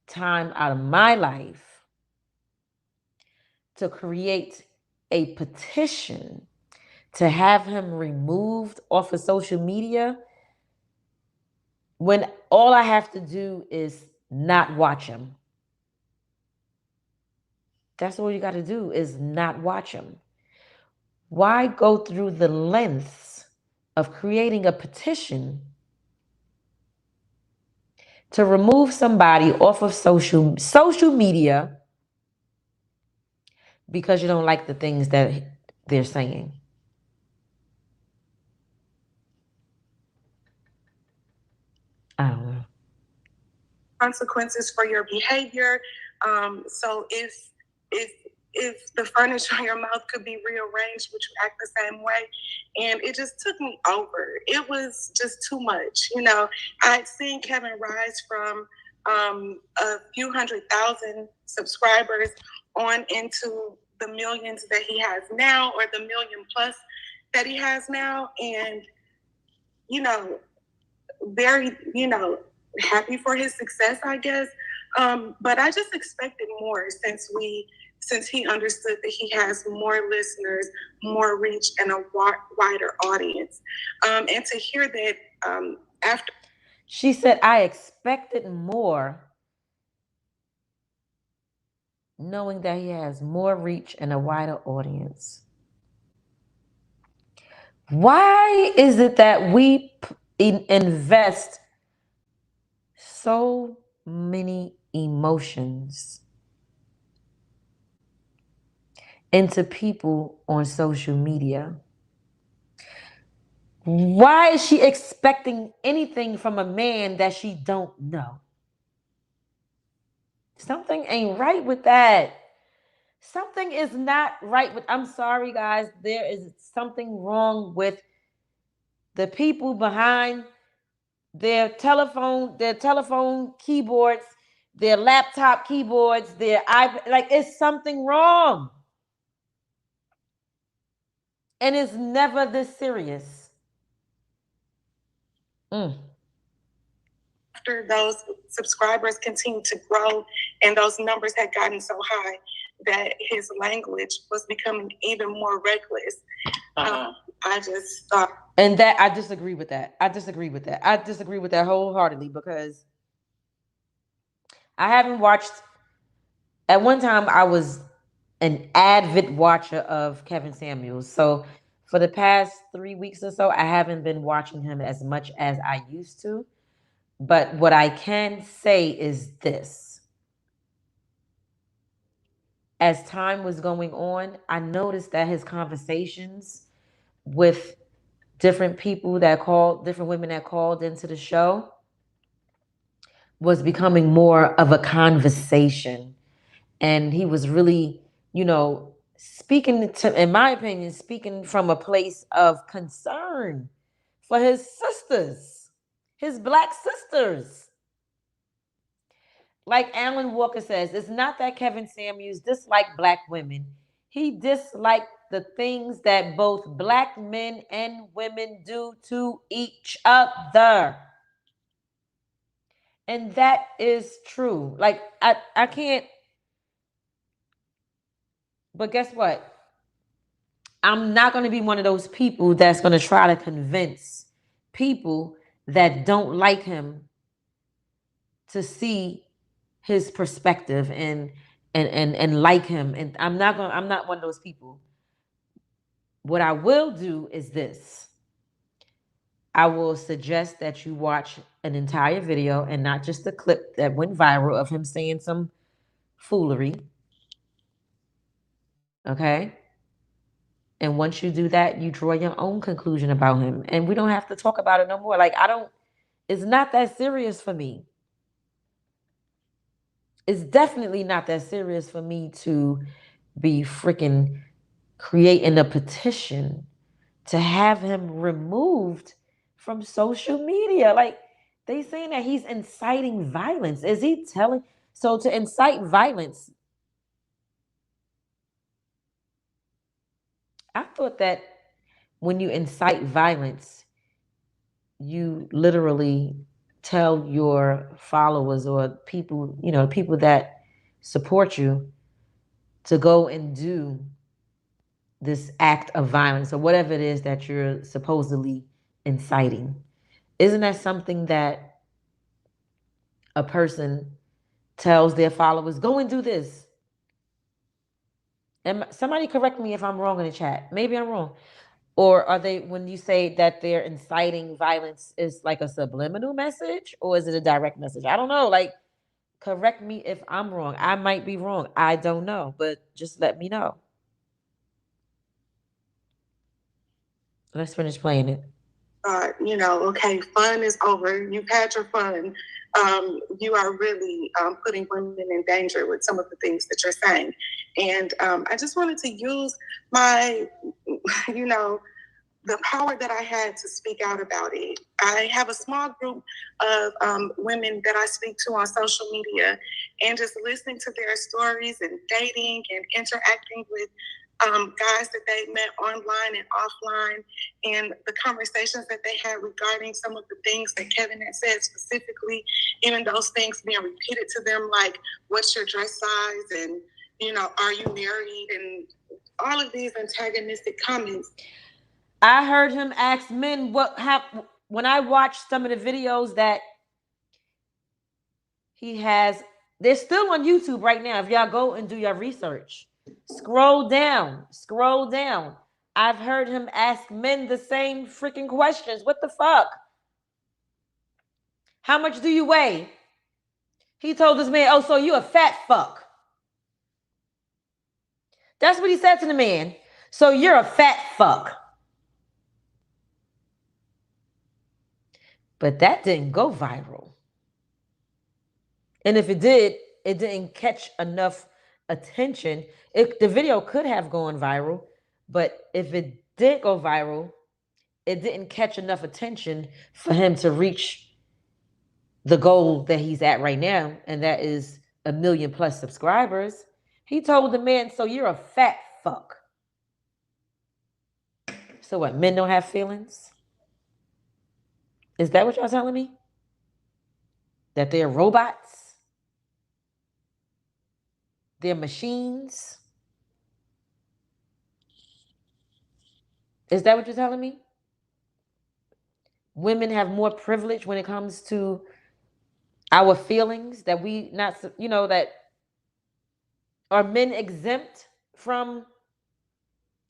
time out of my life to create a petition to have him removed off of social media when all I have to do is not watch him? That's all you got to do is not watch him. Why go through the lengths of creating a petition to remove somebody off of social media because you don't like the things that they're saying? I don't know. Consequences for your behavior. So if the furniture in your mouth could be rearranged, would you act the same way? And it just took me over. It was just too much. I'd seen Kevin rise from a few 100,000 subscribers on into the millions that he has now, or the million plus that he has now. And, very, happy for his success, I guess. But I just expected more since we since he understood that he has more listeners, more reach, and a wider audience. And to hear that after... She said, I expected more, knowing that he has more reach and a wider audience. Why is it that we invest so many emotions into people on social media? Why is she expecting anything from a man that she don't know? Something ain't right with that. Something is not right with, I'm sorry guys, there is something wrong with the people behind their telephone keyboards, their laptop keyboards, their iPad. Like, it's something wrong. And it's never this serious. After those subscribers continued to grow and those numbers had gotten so high that his language was becoming even more reckless, I just thought... And that, I disagree with that. I disagree with that wholeheartedly, because I haven't watched... At one time, I was an avid watcher of Kevin Samuels. So for the past 3 weeks or so, I haven't been watching him as much as I used to. But what I can say is this. As time was going on, I noticed that his conversations with different people that called, different women that called into the show, was becoming more of a conversation. And he was really, speaking to, in my opinion, speaking from a place of concern for his sisters, his Black sisters. Like Alan Walker says, it's not that Kevin Samuels disliked Black women. He disliked the things that both Black men and women do to each other. And that is true. Like, I can't... But guess what? I'm not going to be one of those people that's going to try to convince people that don't like him to see his perspective and like him. And I'm not one of those people. What I will do is this. I will suggest that you watch an entire video and not just a clip that went viral of him saying some foolery. Okay? And once you do that, you draw your own conclusion about him. And we don't have to talk about it no more. Like, it's not that serious for me. It's definitely not that serious for me to be freaking creating a petition to have him removed from social media. Like, they saying that he's inciting violence. Is he telling? So to incite violence, I thought that when you incite violence, you literally tell your followers or people, people that support you, to go and do this act of violence or whatever it is that you're supposedly inciting. Isn't that something that a person tells their followers, go and do this? And somebody correct me if I'm wrong in the chat. Maybe I'm wrong. Or are they, when you say that they're inciting violence, is like a subliminal message, or is it a direct message? I don't know. Like, correct me if I'm wrong. I might be wrong. I don't know, but just let me know. Let's finish playing it. Okay, fun is over. You've had your fun. You are really putting women in danger with some of the things that you're saying. And I just wanted to use my, the power that I had to speak out about it. I have a small group of women that I speak to on social media, and just listening to their stories and dating and interacting with guys that they met online and offline, and the conversations that they had regarding some of the things that Kevin had said specifically, even those things being repeated to them, like, what's your dress size, and you know, are you married? And all of these antagonistic comments. I heard him ask men when I watched some of the videos that he has, they're still on YouTube right now. If y'all go and do your research, scroll down. I've heard him ask men the same freaking questions. What the fuck? How much do you weigh? He told this man, oh, so you a fat fuck. That's what he said to the man. So you're a fat fuck. But that didn't go viral. And if it did, it didn't catch enough attention. The video could have gone viral, but if it did go viral, it didn't catch enough attention for him to reach the goal that he's at right now, and that is 1 million+ subscribers. He told the man, so you're a fat fuck. So what, men don't have feelings? Is that what y'all telling me? That they're robots? They're machines? Is that what you're telling me? Women have more privilege when it comes to our feelings, that we not, you know, that are men exempt from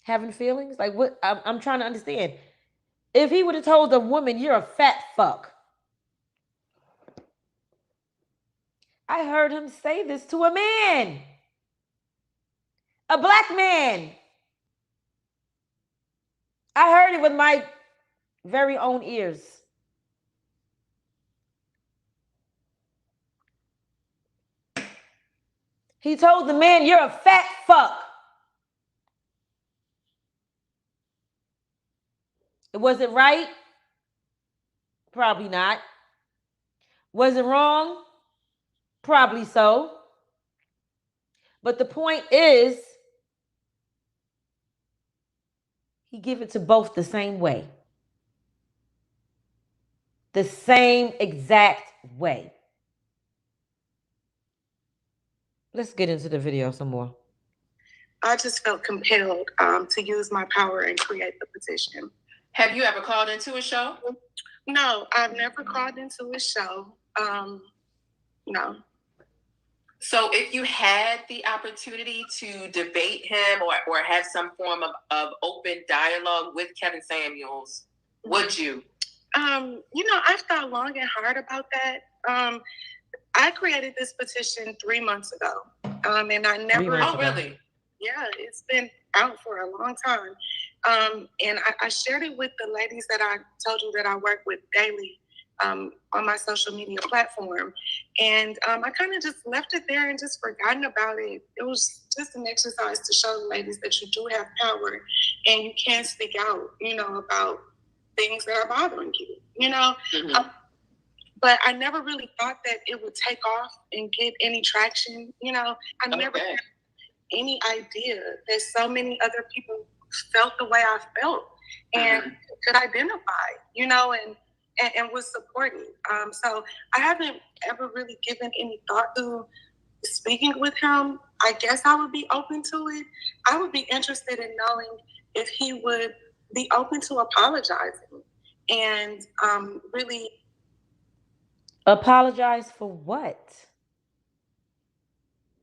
having feelings? Like, what? I'm trying to understand. If he would have told a woman, you're a fat fuck, I heard him say this to a man, a black man. I heard it with my very own ears. He told the man, you're a fat fuck. Was it right? Probably not. Was it wrong? Probably so. But the point is, he gave it to both the same way. The same exact way. Let's get into the video some more. I just felt compelled to use my power and create the petition. Have you ever called into a show? No, I've never called into a show. No. So if you had the opportunity to debate him or have some form of open dialogue with Kevin Samuels, would you? You know, I've thought long and hard about that. I created this petition 3 months ago. And I never... Oh, really? Yeah, it's been out for a long time. And I shared it with the ladies that I told you that I work with daily on my social media platform. And I kind of just left it there and just forgotten about it. It was just an exercise to show the ladies that you do have power and you can speak out, you know, about things that are bothering you, you know. Mm-hmm. But I never really thought that it would take off and get any traction, you know. I never had any idea that so many other people felt the way I felt and could identify, you know, and was supported. So I haven't ever really given any thought to speaking with him. I guess I would be open to it. I would be interested in knowing if he would be open to apologizing and really. Apologize for what?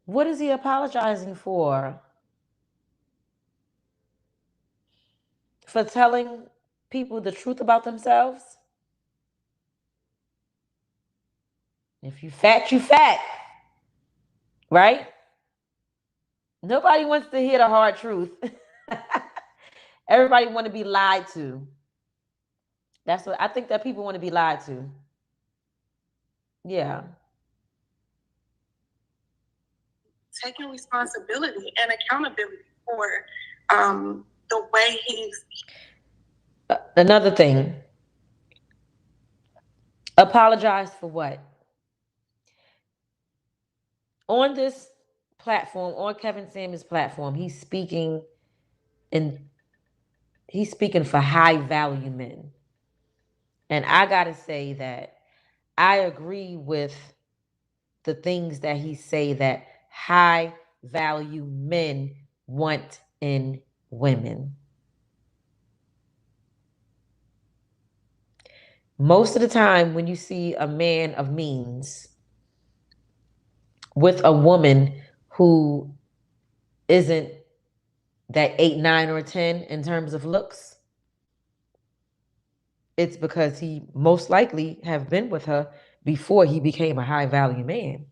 What is he apologizing for? For telling people the truth about themselves? If you fat, you fat. Right? Nobody wants to hear the hard truth. Everybody want to be lied to. That's what I think, that people want to be lied to. Yeah. Taking responsibility and accountability for the way he's... Another thing. Apologize for what? On this platform, on Kevin Samuels' platform, he's speaking for high value men. And I gotta say that I agree with the things that he say that high value men want in women. Most of the time when you see a man of means with a woman who isn't that 8, 9, or 10 in terms of looks, it's because he most likely have been with her before he became a high value man.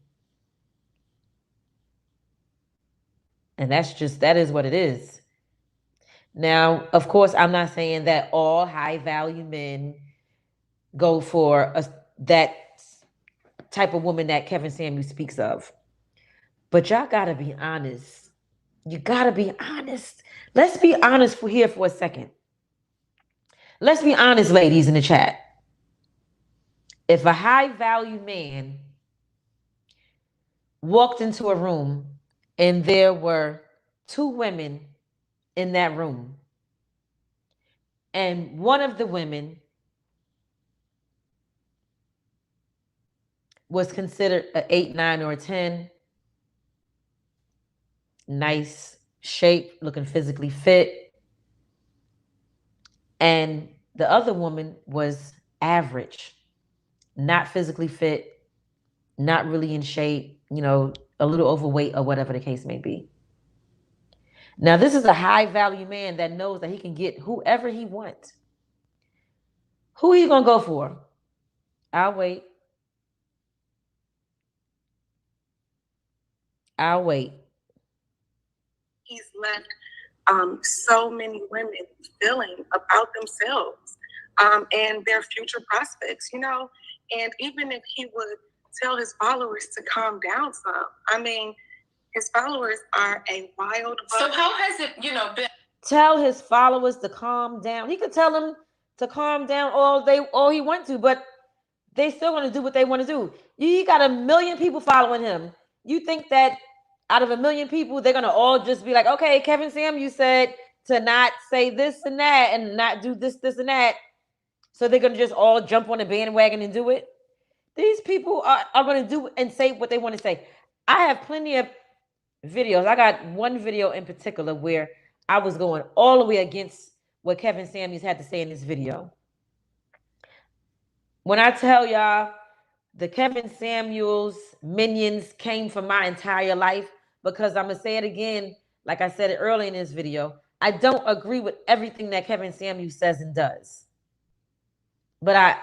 And that is what it is. Now, of course, I'm not saying that all high value men go for that type of woman that Kevin Samuels speaks of. But y'all gotta be honest. You gotta be honest. Let's be honest here for a second. Let's be honest, ladies in the chat. If a high value man walked into a room and there were 2 women in that room, and one of the women was considered an 8, 9, or a 10, nice shape, looking physically fit, and the other woman was average, not physically fit, not really in shape, a little overweight or whatever the case may be. Now, this is a high value man that knows that he can get whoever he wants. Who are you going to go for? I'll wait. He's left so many women feeling about themselves and their future prospects, and even if he would tell his followers to calm down some, I mean, his followers are a wild bunch. So how has it, been? Tell his followers to calm down. He could tell them to calm down all he wants to, but they still want to do what they want to do. You got 1 million people following him. You think that out of 1 million people, they're going to all just be like, okay, Kevin Samuels said to not say this and that and not do this and that. So they're going to just all jump on the bandwagon and do it. These people are going to do and say what they want to say. I have plenty of videos. I got one video in particular where I was going all the way against what Kevin Samuels had to say in this video. When I tell y'all, the Kevin Samuels minions came from my entire life, because I'm going to say it again, like I said it early in this video, I don't agree with everything that Kevin Samuels says and does. But I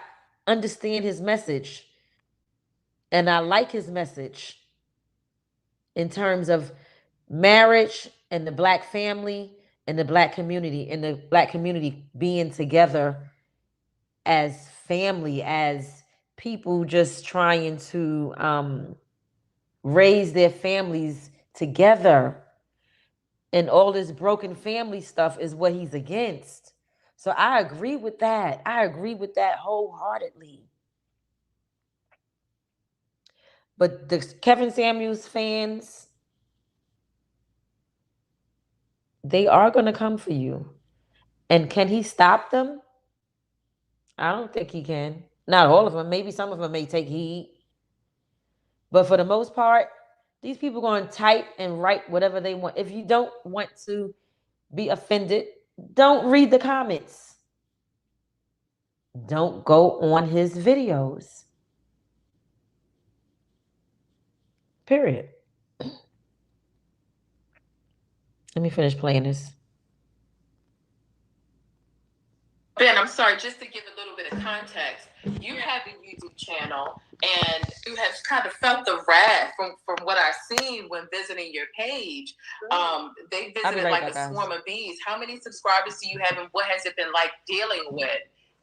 understand his message, and I like his message in terms of marriage and the Black family and the Black community, and the Black community being together as family, as people just trying to raise their families together. And all this broken family stuff is what he's against. So I agree with that. I agree with that wholeheartedly. But the Kevin Samuels fans, they are going to come for you. And can he stop them? I don't think he can. Not all of them. Maybe some of them may take heed. But for the most part, these people are going to type and write whatever they want. If you don't want to be offended, don't read the comments. Don't go on his videos. Period. Let me finish playing this. Ben, I'm sorry, just to give a little bit of context, you have a YouTube channel and you have kind of felt the wrath from what I've seen when visiting your page. They visited like a swarm of bees. How many subscribers do you have, and what has it been like dealing with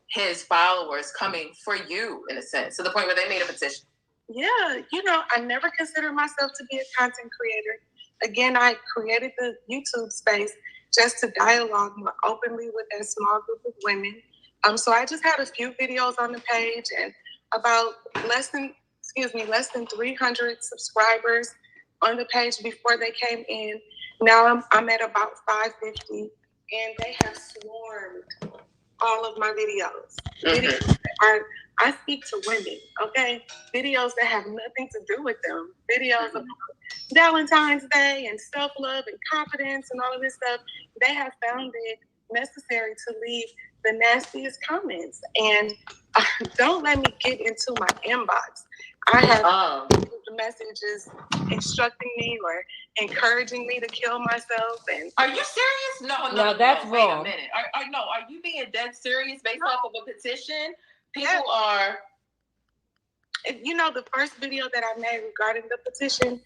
his followers coming for you, in a sense, to the point where they made a petition? Yeah, I never considered myself to be a content creator. Again, I created the YouTube space just to dialogue more openly with a small group of women. So I just had a few videos on the page, and about less than 300 subscribers on the page before they came in. Now I'm at about 550, and they have swarmed all of my videos. Videos that are I speak to women, okay? Videos that have nothing to do with them. Videos of Valentine's Day and self-love and confidence and all of this stuff. They have found it necessary to leave the nastiest comments. And don't let me get into my inbox. I have the messages instructing me or encouraging me to kill myself. And are you serious? No, that's no. wrong. Wait a minute. Are you being dead serious based off of a petition? People are. You know, the first video that I made regarding the petition,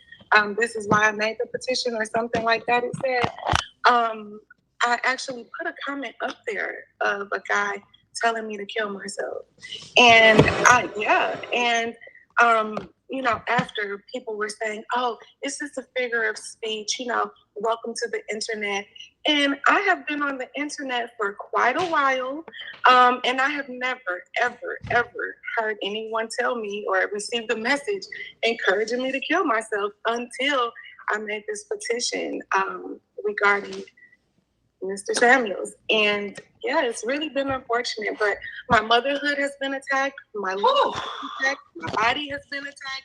this is why I made the petition or something like that. It said, I actually put a comment up there of a guy telling me to kill myself. And you know, after people were saying, oh, it's just a figure of speech, you know, welcome to the internet. And I have been on the internet for quite a while. And I have never, ever, ever heard anyone tell me or received a message encouraging me to kill myself until I made this petition regarding Mr. Samuels. And yeah, it's really been unfortunate, but my motherhood has been attacked, my love has been attacked, my body has been attacked.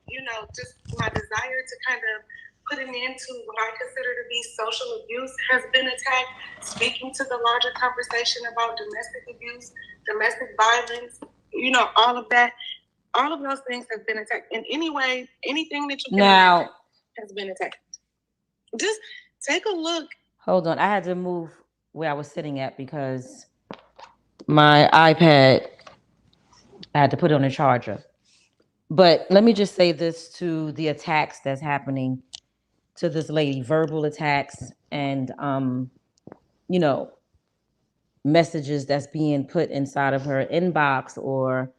You know, just my desire to kind of put an end to what I consider to be social abuse has been attacked. Speaking to the larger conversation about domestic abuse, domestic violence, you know, all of that, all of those things have been attacked. In any way, anything that you can imagine has been attacked. Just take a look. Hold on. I had to move where I was sitting at because my iPad, I had to put it on a charger. But let me just say this to the attacks that's happening to this lady, verbal attacks and, you know, messages that's being put inside of her inbox or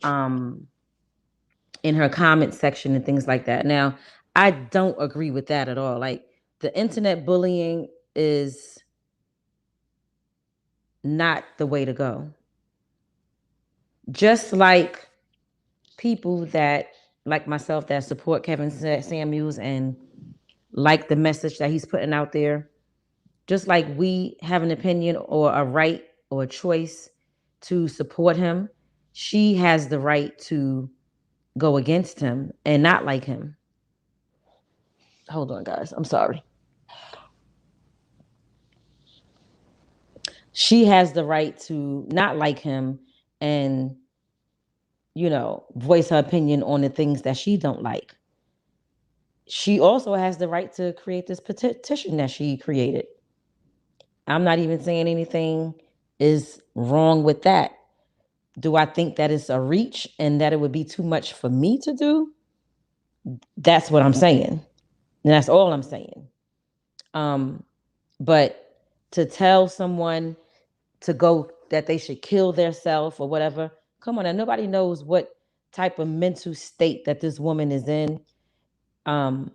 in her comment section and things like that. Now, I don't agree with that at all. Like, the internet bullying is not the way to go. Just like people that, like myself, that support Kevin Samuels and like the message that he's putting out there, just like we have an opinion or a right or a choice to support him, she has the right to go against him and not like him. Hold on, guys. I'm sorry. She has the right to not like him and, you know, voice her opinion on the things that she don't like. She also has the right to create this petition that she created. I'm not even saying anything is wrong with that. Do I think that it's a reach and that it would be too much for me to do? That's what I'm saying. And that's all I'm saying. But to tell someone to go that they should kill themselves or whatever, come on, and nobody knows what type of mental state that this woman is in, to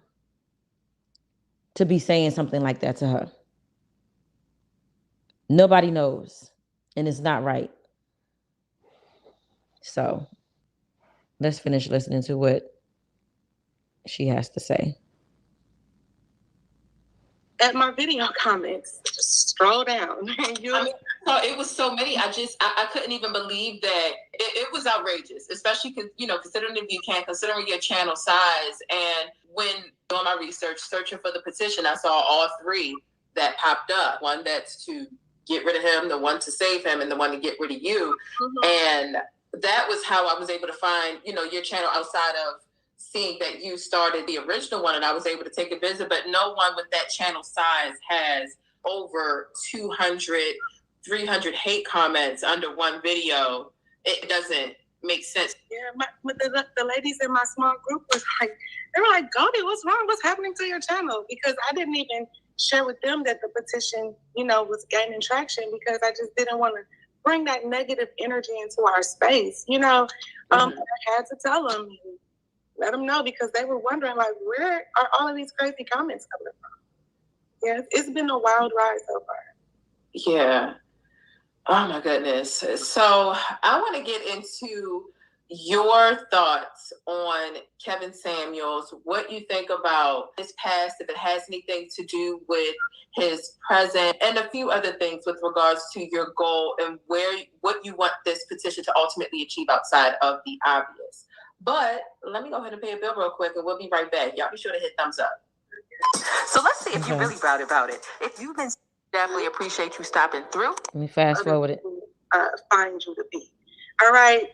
be saying something like that to her. Nobody knows, and it's not right. So let's finish listening to what she has to say. At my video comments, just scroll down. So it was so many. I couldn't even believe that it was outrageous, especially because, you know, considering the view count, considering your channel size. And when doing my research, searching for the petition, I saw all three that popped up. One that's to get rid of him, the one to save him, and the one to get rid of you. And that was how I was able to find, you know, your channel outside of seeing that you started the original one, and I was able to take a visit. But no one with that channel size has over 200, 300 hate comments under one video. It doesn't make sense. Yeah, the ladies in my small group was like, they were like, Goldie, what's wrong? What's happening to your channel? Because I didn't even share with them that the petition, you know, was gaining traction, because I just didn't want to bring that negative energy into our space, you know. I had to tell them, let them know, because they were wondering, like, where are all of these crazy comments coming from? Yeah, it's been a wild ride so far. Yeah. Oh my goodness. So I want to get into your thoughts on Kevin Samuels, what you think about his past, if it has anything to do with his present, and a few other things with regards to your goal and what you want this petition to ultimately achieve outside of the obvious. But let me go ahead and pay a bill real quick, and we'll be right back. Y'all be sure to hit thumbs up. So let's see if you really about it. If you've been, definitely appreciate you stopping through. Let me fast forward it. Find you to be. All right.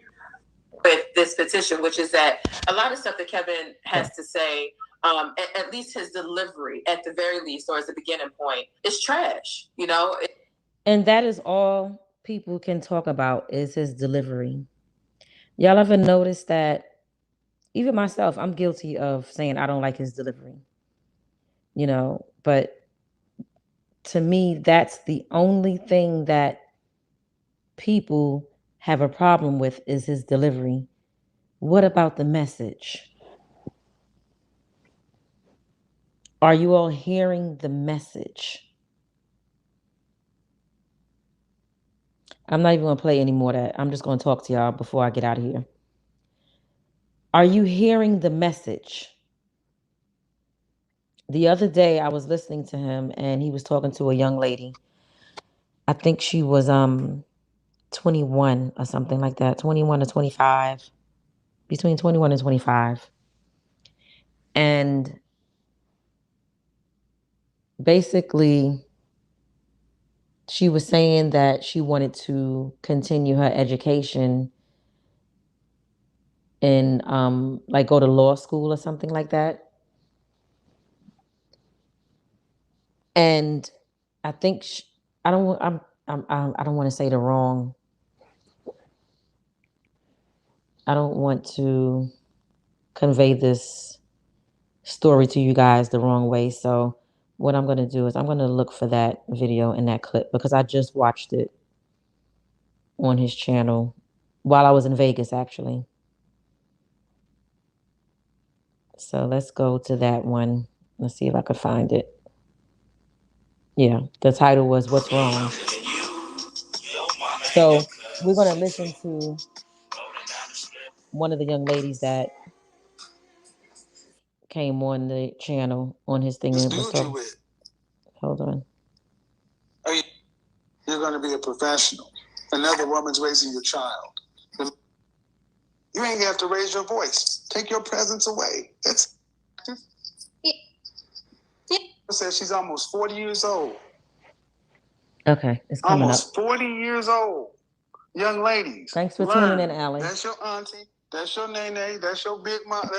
With this petition, which is that a lot of stuff that Kevin has to say, at least his delivery, at the very least, or as a beginning point, is trash, you know? And that is all people can talk about is his delivery. Y'all ever notice that? Even myself, I'm guilty of saying I don't like his delivery. You know, but to me, that's the only thing that people have a problem with is his delivery. What about the message? Are you all hearing the message? I'm not even going to play any more of that. I'm just going to talk to y'all before I get out of here. Are you hearing the message? The other day I was listening to him and he was talking to a young lady. I think she was 21 or something like that, 21 to 25, between 21 and 25. And basically she was saying that she wanted to continue her education and like go to law school or something like that. And I think I don't want to say the wrong. I don't want to convey this story to you guys the wrong way. So what I'm going to do is I'm going to look for that video and that clip because I just watched it on his channel while I was in Vegas, actually. So let's go to that one. Let's see if I could find it. Yeah, the title was What's Wrong? So we're going to listen to one of the young ladies that came on the channel on his thing. And was talking. Hold on. You're going to be a professional. Another woman's raising your child. You ain't have to raise your voice. Take your presence away. That's. Says she's almost 40 years old. Okay, it's coming almost up. 40 years old. Young ladies. Thanks for tuning in, Alan. That's your auntie. That's your nene. That's your big mom.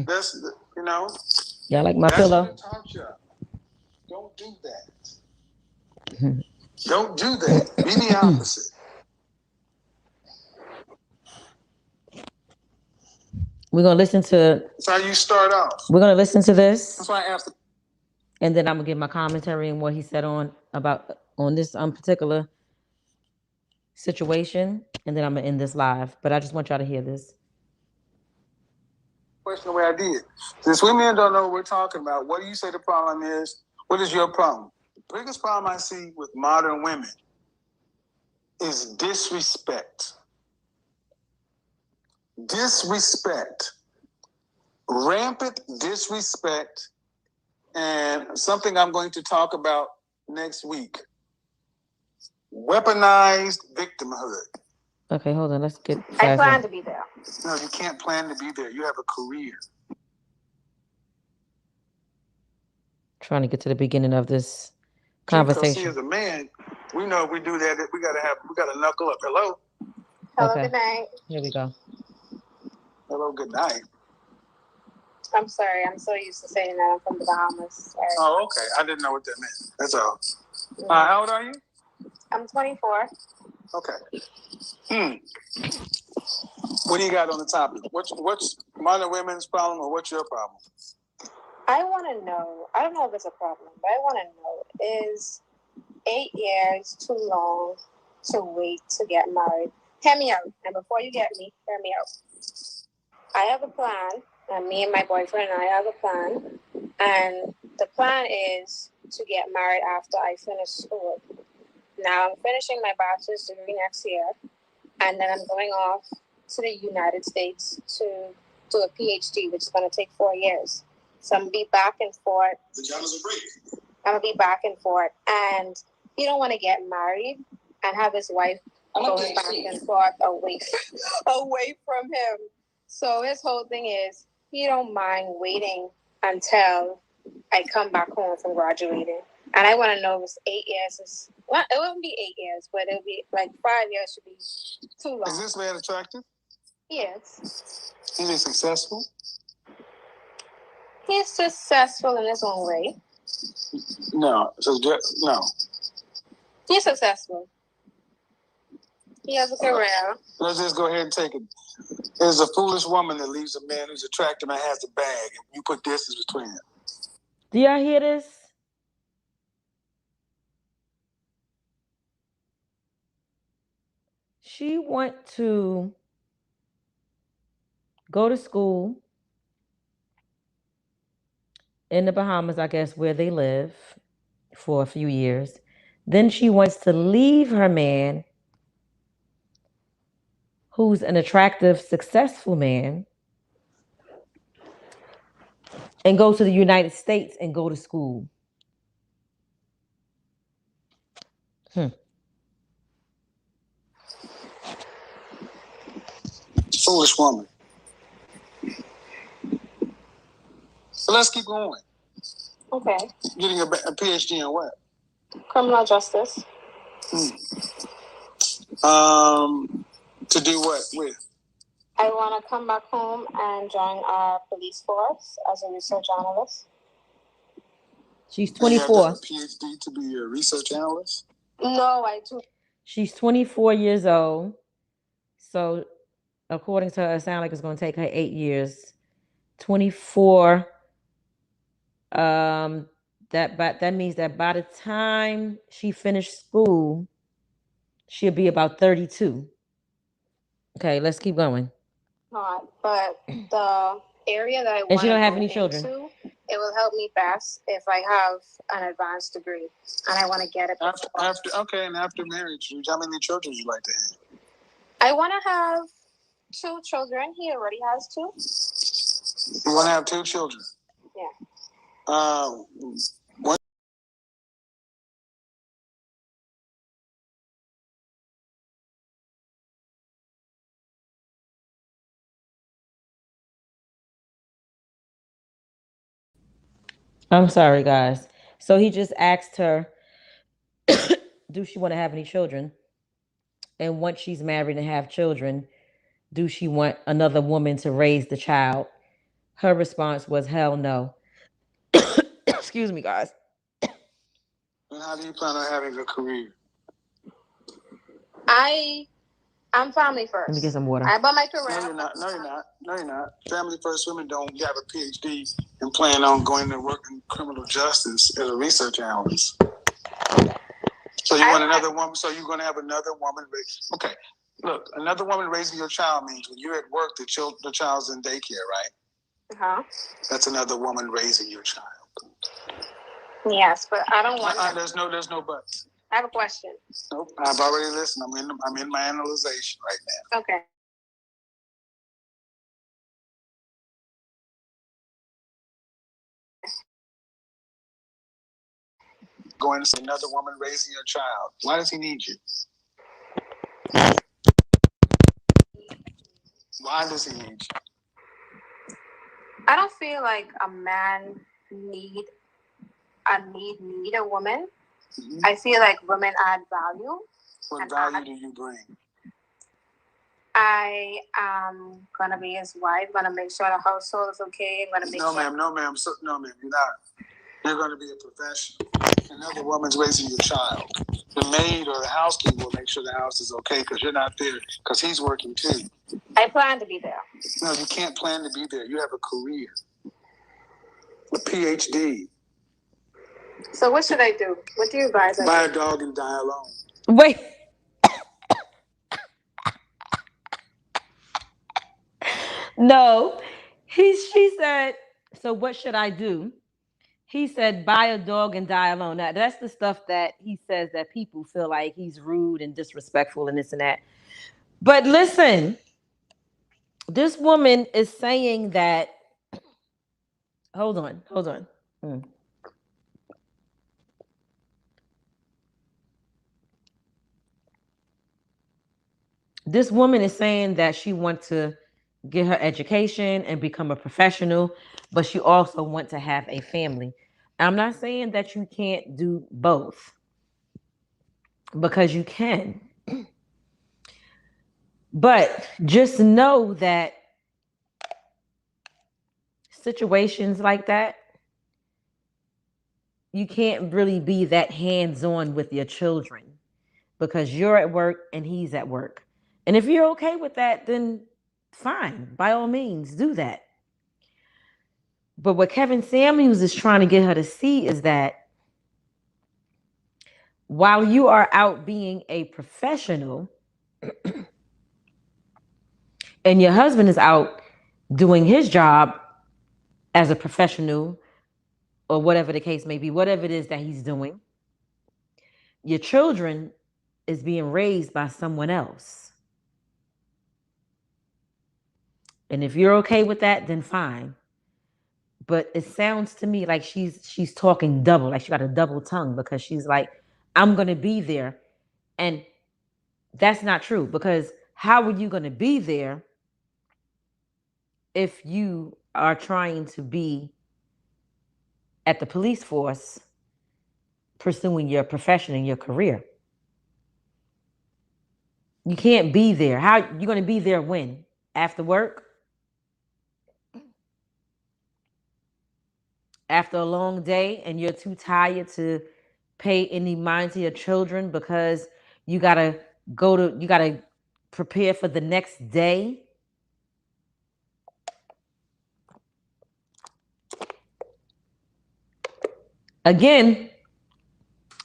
That's you know. Y'all like my pillow? Don't do that. Don't do that. Be the opposite. We're gonna listen to. That's how you start off. We're gonna listen to this. That's why I asked. And then I'm gonna give my commentary and what he said on this particular situation, and then I'm gonna end this live. But I just want y'all to hear this. Question the way I did. Since we men don't know what we're talking about, what do you say the problem is? What is your problem? The biggest problem I see with modern women is disrespect. Disrespect. Rampant disrespect. And something I'm going to talk about next week. Weaponized victimhood. Okay, hold on. Let's get. I plan to be there. No, you can't plan to be there. You have a career. Trying to get to the beginning of this conversation. See, as a man, we know if we do that, we gotta knuckle up. Hello. Hello, Okay. good night. Here we go. Hello, good night. I'm sorry, I'm so used to saying that I'm from the Bahamas. Sorry. Oh, okay. I didn't know what that meant. That's all. How old are you? I'm 24. Okay. What do you got on the topic? What's modern women's problem, or what's your problem? I want to know, I don't know if it's a problem, but I want to know, is 8 years too long to wait to get married? Hear me out. And before you get me, hear me out. I have a plan, and me and my boyfriend and I have a plan. And the plan is to get married after I finish school. Now I'm finishing my bachelor's degree next year, and then I'm going off to the United States to do a PhD, which is going to take 4 years. So I'm going to be back and forth. Vaginas are great. I'm going to be back and forth. And he don't want to get married and have his wife going back and forth away from him. So his whole thing is he don't mind waiting until I come back home from graduating. And I want to know if it's 8 years. Well, it wouldn't be 8 years, but it'll be like 5 years should be too long. Is this man attractive? Yes. Is he successful? He's successful in his own way. No. No. He's successful. He has a career. Let's just go ahead and take it. There's a foolish woman that leaves a man who's attractive and has a bag, and you put distance between them. Do y'all hear this? She went to go to school in the Bahamas, I guess, where they live for a few years. Then she wants to leave her man, who's an attractive, successful man, and go to the United States and go to school. Foolish woman. So let's keep going. Okay. Getting a PhD in what? Criminal justice. To do what with? I want to come back home and join our police force as a research analyst. She's And you have 24. to have a PhD to be a research analyst? No, I do. She's 24 years old. So according to her, it sounds like it's going to take her 8 years. 24. That means that by the time she finished school, she'll be about 32. Okay, let's keep going. Not, but the area that I want And she don't have go any into, children. it will help me best if I have an advanced degree, and I want to get it. After marriage, how many children would you like to have? I want to have 2 children. He already has 2. You want to have 2 children? Yeah. One. I'm sorry, guys. So he just asked her, do she want to have any children? And once she's married and have children, do she want another woman to raise the child? Her response was, hell no. Excuse me, guys. And how do you plan on having a career? I'm family first. Let me get some water. I bought my career. No, you're not. Family first women don't have a PhD and plan on going to work in criminal justice as a research analyst. So you want another woman? So you're going to have another woman? Okay, look, another woman raising your child means when you're at work, the child's in daycare, right? Uh-huh. That's another woman raising your child. Yes, but I don't want. There's no but. I have a question. Nope, I've already listened. I'm in my analyzation right now. Okay. Going to see another woman raising your child. Why does he need you? Why does he need you? I don't feel like a man need a woman. Mm-hmm. I feel like women add value. What value do you bring? I am gonna be his wife. Gonna make sure the household is okay. I'm gonna make no, ma'am. You're not. You're gonna be a professional. Another woman's raising your child. The maid or the housekeeper will make sure the house is okay because you're not there because he's working too. I plan to be there. No, you can't plan to be there. You have a career, a PhD. So what should I do? What do you guys do? Buy a dog and die alone. Wait. No, she said, so what should I do? He said, buy a dog and die alone. Now, that's the stuff that he says that people feel like he's rude and disrespectful and this and that. But listen, This woman is saying that, hold on. This woman is saying that she wants to get her education and become a professional, but she also wants to have a family. I'm not saying that you can't do both, because you can. But just know that situations like that, you can't really be that hands-on with your children because you're at work and he's at work. And if you're okay with that, then fine, by all means, do that. But what Kevin Samuels is trying to get her to see is that while you are out being a professional and your husband is out doing his job as a professional, or whatever the case may be, whatever it is that he's doing, your children is being raised by someone else. And if you're okay with that, then fine. But it sounds to me like she's talking double, like she got a double tongue, because she's like, I'm going to be there. And that's not true, because how are you going to be there if you are trying to be at the police force pursuing your profession and your career? You can't be there. How you going to be there when? After work? After a long day and you're too tired to pay any mind to your children because you got to prepare for the next day? Again,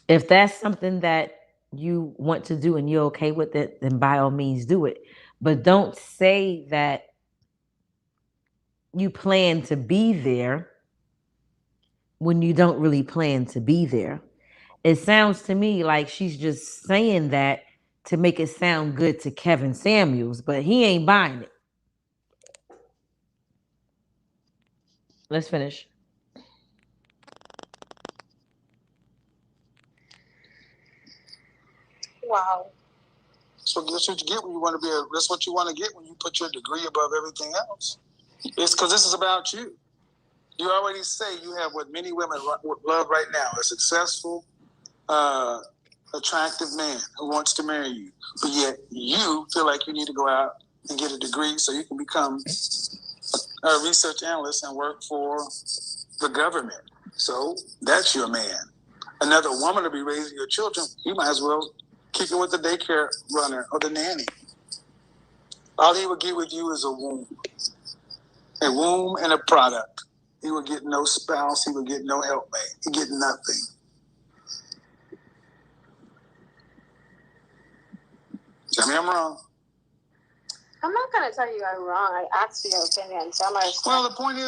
if that's something that you want to do and you're okay with it, then by all means do it. But don't say that you plan to be there when you don't really plan to be there. It sounds to me like she's just saying that to make it sound good to Kevin Samuels, but he ain't buying it. Let's finish. Wow. So that's what you get when you want to be. That's what you want to get when you put your degree above everything else. It's because this is about you. You already say you have what many women love right now: a successful, attractive man who wants to marry you. But yet you feel like you need to go out and get a degree so you can become a research analyst and work for the government. So that's your man. Another woman to be raising your children, you might as well kick it with the daycare runner or the nanny. All he would get with you is a womb and a product. He would get no spouse. He would get no helpmate. He get nothing. Tell me I'm wrong. I'm not gonna tell you I'm wrong. I asked for your opinion. So well, the point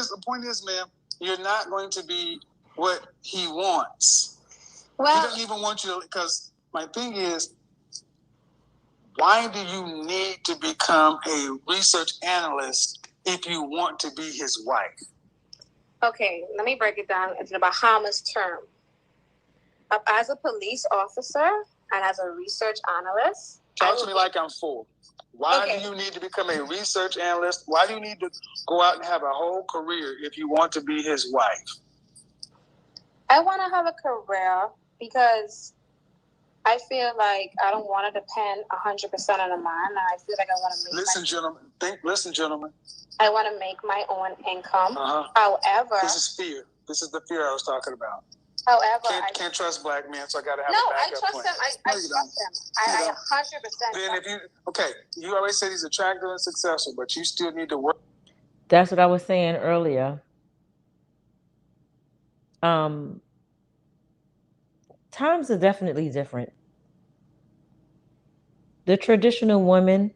is, ma'am, you're not going to be what he wants. Well, he doesn't even want you to. Because my thing is, why do you need to become a research analyst if you want to be his wife? Okay, let me break it down into the Bahamas term. As a police officer and as a research analyst. Talk to me like I'm four. Why do you need to become a research analyst? Why do you need to go out and have a whole career if you want to be his wife? I want to have a career because I feel like I don't want to depend 100% on a man. And I feel like I want to make Listen, gentlemen. I want to make my own income. However, this is fear. This is the fear I was talking about. However, I can't trust black men, so I got to have a backup plan. I trust him. I 100%. Then you already said he's attractive and successful, but you still need to work. That's what I was saying earlier. Times are definitely different. The traditional women,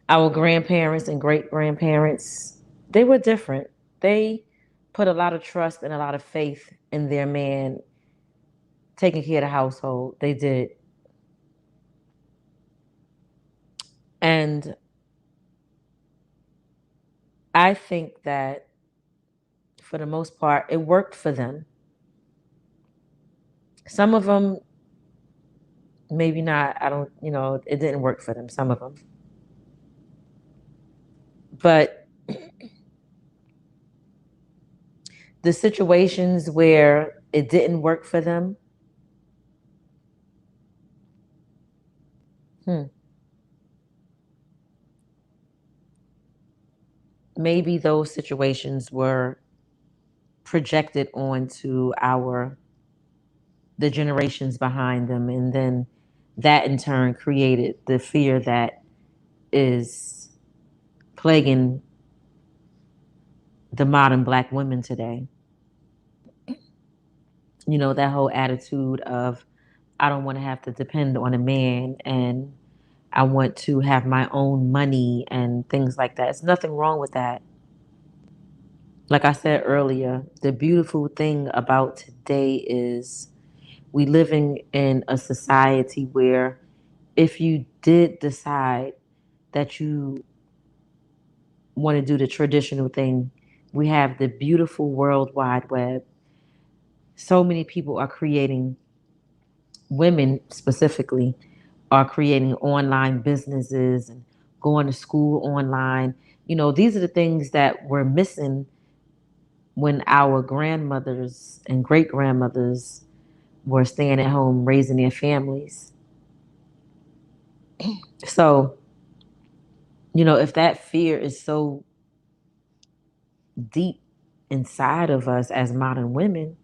our grandparents and great-grandparents, they were different. They put a lot of trust and a lot of faith in their man taking care of the household. They did. And I think that for the most part, it worked for them. Some of them, maybe not. I don't, it didn't work for them, some of them. But the situations where it didn't work for them, maybe those situations were projected onto the generations behind them, and then that in turn created the fear that is plaguing the modern Black women today. That whole attitude of, I don't want to have to depend on a man, and I want to have my own money and things like that. There's nothing wrong with that. Like I said earlier, the beautiful thing about today is we living in a society where if you did decide that you want to do the traditional thing, we have the beautiful World Wide Web. So many people are creating, women specifically, are creating online businesses and going to school online. These are the things that were missing when our grandmothers and great grandmothers were staying at home raising their families. So, if that fear is so deep inside of us as modern women,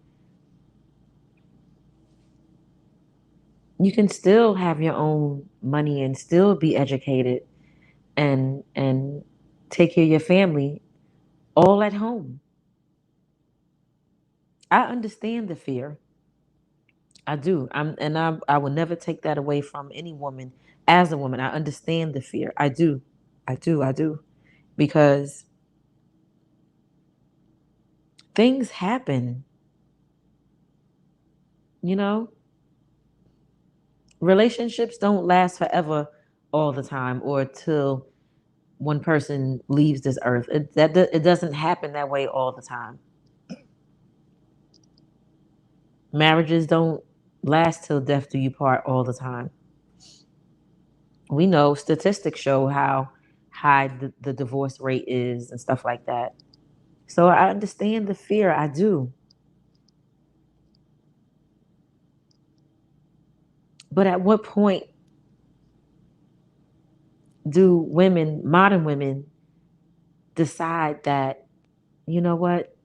you can still have your own money and still be educated and take care of your family all at home. I understand the fear. I do. I will never take that away from any woman. As a woman, I understand the fear. I do. I do. I do. Because things happen, you know? Relationships don't last forever all the time or till one person leaves this earth. It doesn't happen that way all the time. Marriages don't last till death do you part all the time. We know statistics show how high the divorce rate is and stuff like that. So I understand the fear. I do. But at what point do women, modern women, decide that, you know what,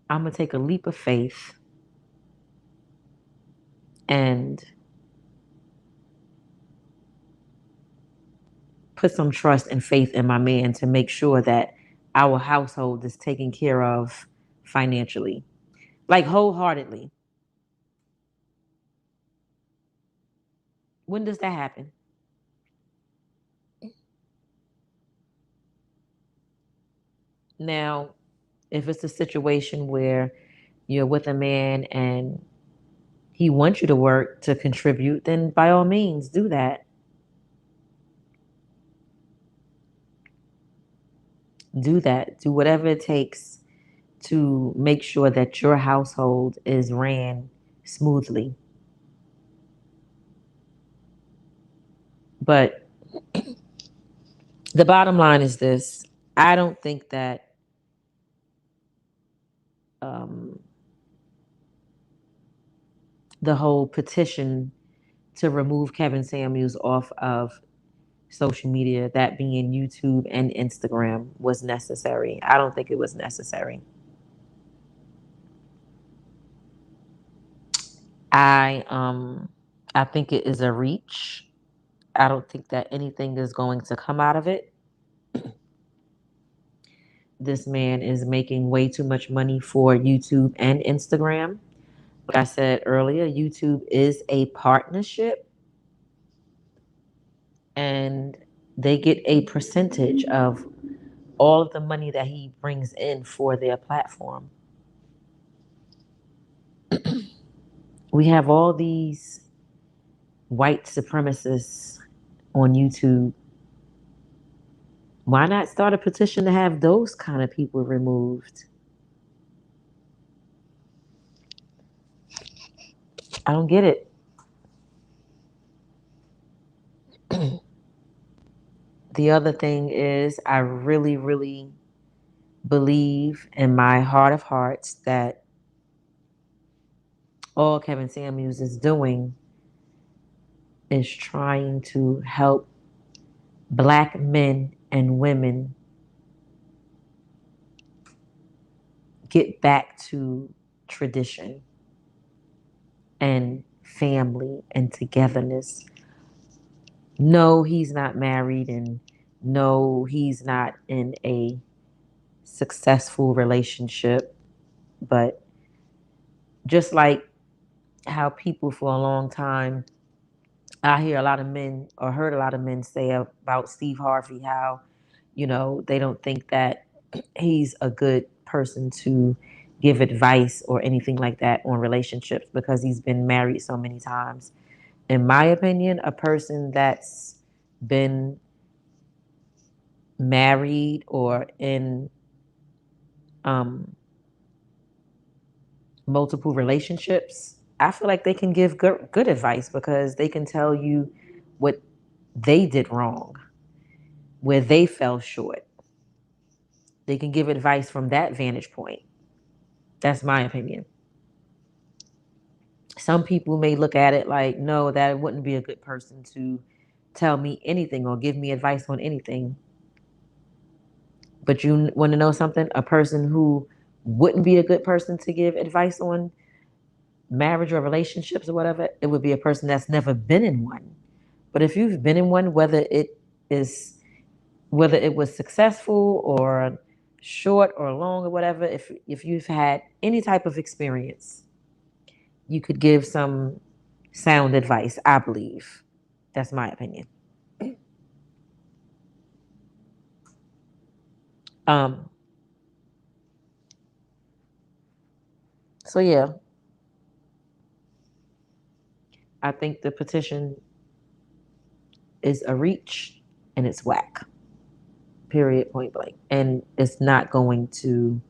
I'm going to take a leap of faith and put some trust and faith in my man to make sure that our household is taken care of financially, like wholeheartedly? When does that happen? Now, if it's a situation where you're with a man and he wants you to work to contribute, then by all means do that. Do that. Do whatever it takes to make sure that your household is ran smoothly. But the bottom line is this: I don't think that um, the whole petition to remove Kevin Samuels off of social media, that being YouTube and Instagram, was necessary. I don't think it was necessary. I think it is a reach. I don't think that anything is going to come out of it. This man is making way too much money for YouTube and Instagram. Like I said earlier, YouTube is a partnership and they get a percentage of all of the money that he brings in for their platform. We have all these white supremacists on YouTube Why not start a petition to have those kind of people removed? I don't get it. The other thing is, I really, really believe in my heart of hearts that all Kevin Samuels is doing is trying to help Black men and women get back to tradition and family and togetherness. No, he's not married, and no, he's not in a successful relationship. But just like how people for a long time, I hear a lot of men or heard a lot of men say about Steve Harvey how, they don't think that he's a good person to give advice or anything like that on relationships because he's been married so many times. In my opinion, a person that's been married or in multiple relationships, I feel like they can give good advice because they can tell you what they did wrong, where they fell short. They can give advice from that vantage point. That's my opinion. Some people may look at it like, no, that wouldn't be a good person to tell me anything or give me advice on anything. But you want to know something? A person who wouldn't be a good person to give advice on marriage or relationships or whatever, it would be a person that's never been in one. But if you've been in one, whether it was successful or short or long or whatever, if you've had any type of experience, you could give some sound advice, I believe. That's my opinion. So yeah, I think the petition is a reach and it's whack. Period, point blank. And it's not going to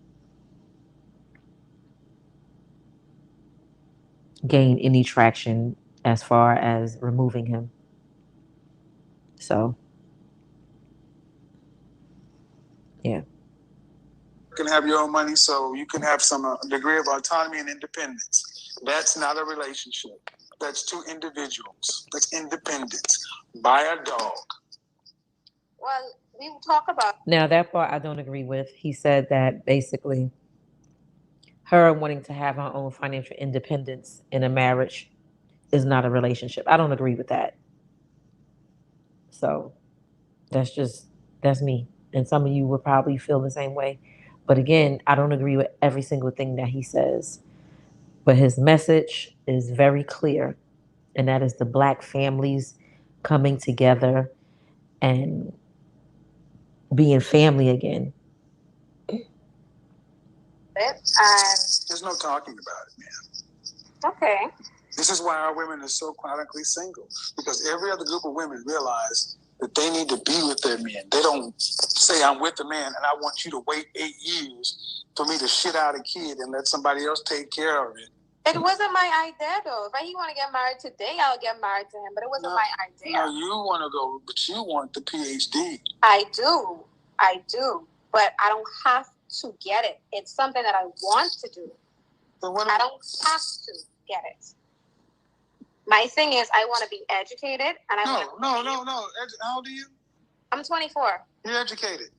gain any traction as far as removing him. So, yeah. You can have your own money, so you can have some degree of autonomy and independence. That's not a relationship. That's two individuals. That's independence. Buy a dog. Well, we will talk about. Now, that part I don't agree with. He said that basically her wanting to have her own financial independence in a marriage is not a relationship. I don't agree with that. So that's me. And some of you would probably feel the same way. But again, I don't agree with every single thing that he says. But his message is very clear, and that is the Black families coming together and being family again. There's no talking about it, man. Okay. This is why our women are so chronically single, because every other group of women realize that they need to be with their men. They don't say, I'm with the man and I want you to wait 8 years for me to shit out a kid and let somebody else take care of it. It wasn't my idea, though. If he want to get married today, I'll get married to him. But it wasn't my idea. No, you want to go, but you want the PhD. I do. But I don't have to get it. It's something that I want to do. I don't have to get it. My thing is, I want to be educated, and I want to. No. How old are you? I'm 24. You're educated.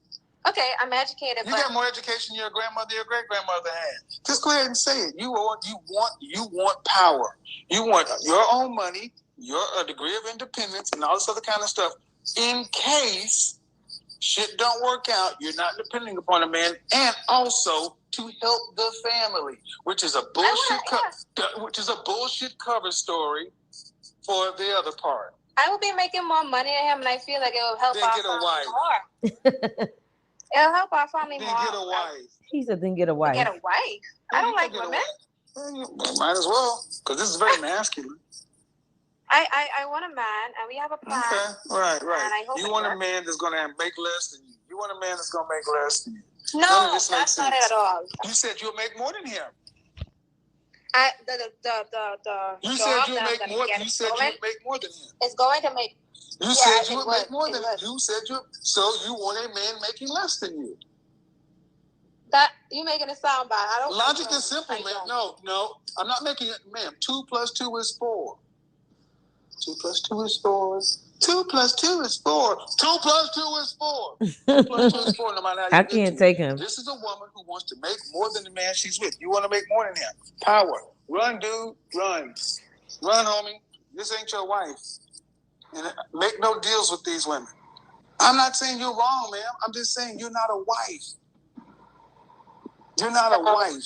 Okay, I'm educated. You got more education than your grandmother, your great grandmother had. Just go ahead and say it. You want power. You want your own money, your degree of independence, and all this other kind of stuff. In case shit don't work out, you're not depending upon a man, and also to help the family, which is a bullshit cover story for the other part. I will be making more money than him, and I feel like it will help our family more. It'll help our family more. Then get a wife. He said, then get a wife. Get a wife? I don't like women. Might as well, because this is very masculine. I want a man, and we have a plan. Okay, right. And I hope you want a man that's going to make less than you. You want a man that's gonna make less than you. No, that's not it at all. You said you'll make more than him. You job said you'll that I'm make gonna more. get You is said going- you'll make more than him. It's going to make. You Yeah, said it you would would. make more It than would. you said you. So you want a man making less than you. That you making it sound bad. I don't. Logic I is simple, don't. man. No, I'm not making it, ma'am. 2 + 2 is 4. 2 + 2 is 4. 2 + 2 is 4. 2 + 2 is 4. 2 + 2 is 4. No matter how you I get can't to take it. him. This is a woman who wants to make more than the man she's with. You want to make more than him. Power. Run, dude. Run. Run, homie. This ain't your wife. And make no deals with these women. I'm not saying you're wrong, man. I'm just saying you're not a wife. You're not a wife.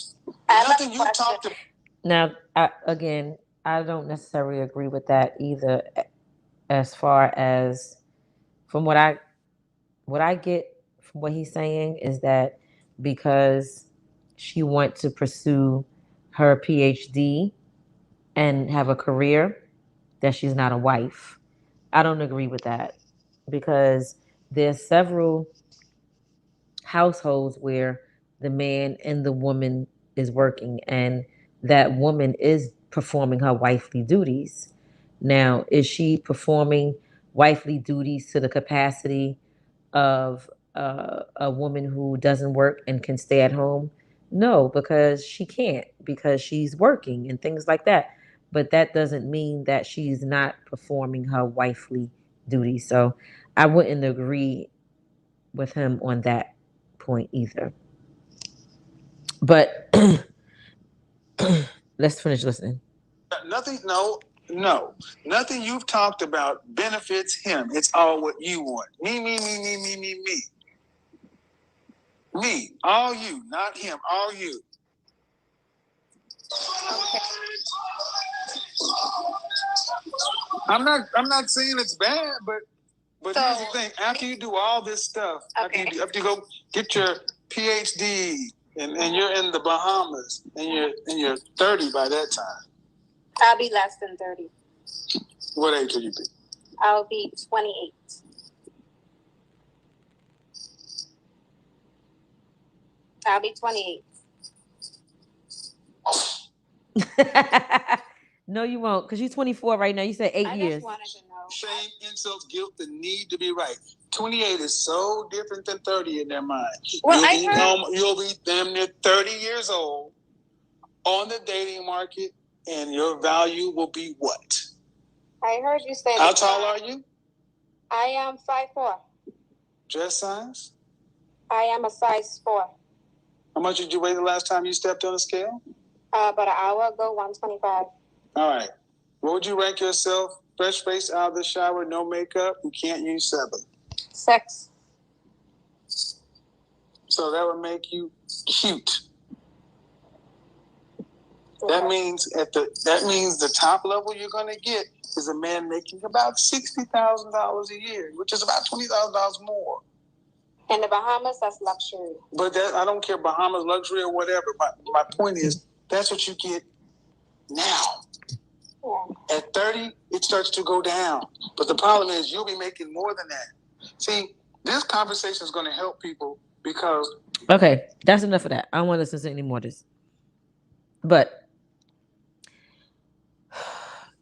Nothing you talked about. Now, I don't necessarily agree with that either. As far as from what I get from what he's saying is that because she wants to pursue her PhD and have a career, that she's not a wife. I don't agree with that because there's several households where the man and the woman is working and that woman is performing her wifely duties. Now, is she performing wifely duties to the capacity of a woman who doesn't work and can stay at home? No, because she can't, because she's working and things like that. But that doesn't mean that she's not performing her wifely duties. So I wouldn't agree with him on that point either. But let's finish listening. Nothing, no. Nothing you've talked about benefits him. It's all what you want. Me. Me. All you, not him. All you. Okay. I'm not saying it's bad, but So- here's the thing. After you do all this stuff, Okay. after you go get your PhD and you're in the Bahamas and you're 30 by that time. I'll be less than 30. What age will you be? I'll be 28. I'll be 28. No, you won't, because you're 24 right now. You said 8 I years. just wanted to know. Shame, insults, guilt, the need to be right. 28 is so different than 30 in their mind. Well, You'll be damn near 30 years old on the dating market, and your value will be what? I heard you say. How tall are you? I am 5'4". Dress size? I am a size 4. How much did you weigh the last time you stepped on a scale? About an hour ago, 125. All right. What would you rank yourself? Fresh face out of the shower, no makeup, you can't use 7. 6. So that would make you cute. That means the top level you're gonna get is a man making about $60,000 a year, which is about $20,000 more. In the Bahamas, that's luxury. But that, I don't care, Bahamas luxury or whatever. My point is that's what you get now. Yeah. At 30, it starts to go down. But the problem is you'll be making more than that. See, this conversation is going to help people because... Okay, that's enough of that. I don't want to listen to any more of this. But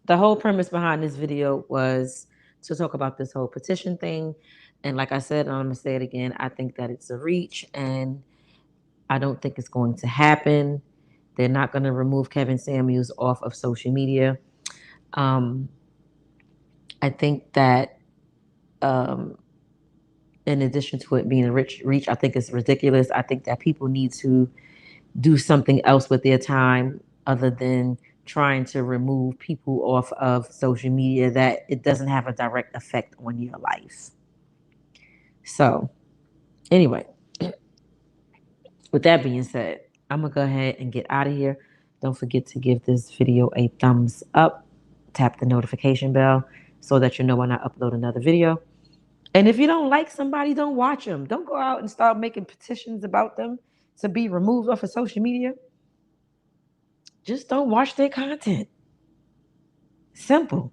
the whole premise behind this video was to talk about this whole petition thing. And like I said, and I'm going to say it again, I think that it's a reach and I don't think it's going to happen. They're not going to remove Kevin Samuels off of social media. I think that in addition to it being a reach, I think it's ridiculous. I think that people need to do something else with their time other than trying to remove people off of social media that it doesn't have a direct effect on your life. So anyway, with that being said, I'm going to go ahead and get out of here. Don't forget to give this video a thumbs up. Tap the notification bell so that you know when I upload another video. And if you don't like somebody, don't watch them. Don't go out and start making petitions about them to be removed off of social media. Just don't watch their content. Simple.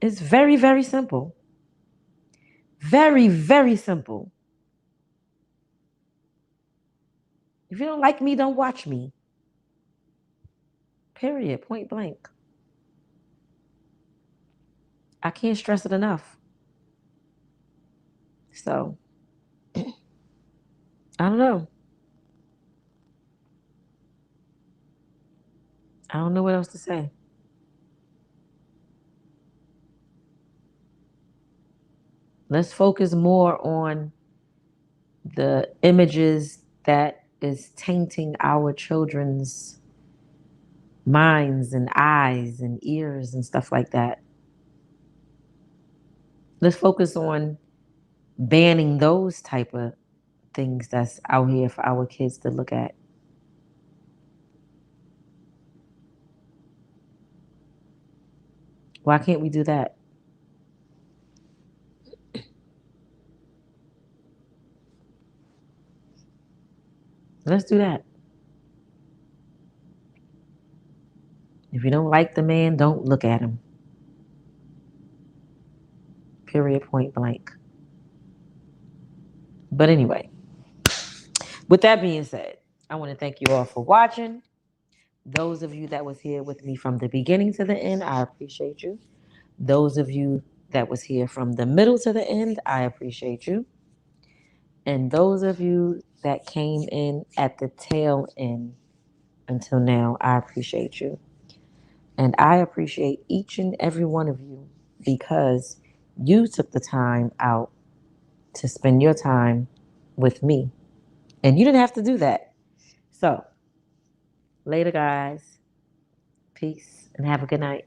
It's very, very simple. Very, very simple. If you don't like me, don't watch me. Period. Point blank. I can't stress it enough. So, I don't know. I don't know what else to say. Let's focus more on the images that is tainting our children's minds and eyes and ears and stuff like that. Let's focus on banning those type of things that's out here for our kids to look at. Why can't we do that? Let's do that. If you don't like the man, don't look at him. Period, point blank. But anyway, with that being said, I want to thank you all for watching. Those of you that was here with me from the beginning to the end, I appreciate you. Those of you that was here from the middle to the end, I appreciate you. And those of you that came in at the tail end until now, I appreciate you. And I appreciate each and every one of you because you took the time out to spend your time with me. And you didn't have to do that. So, later, guys. Peace and have a good night.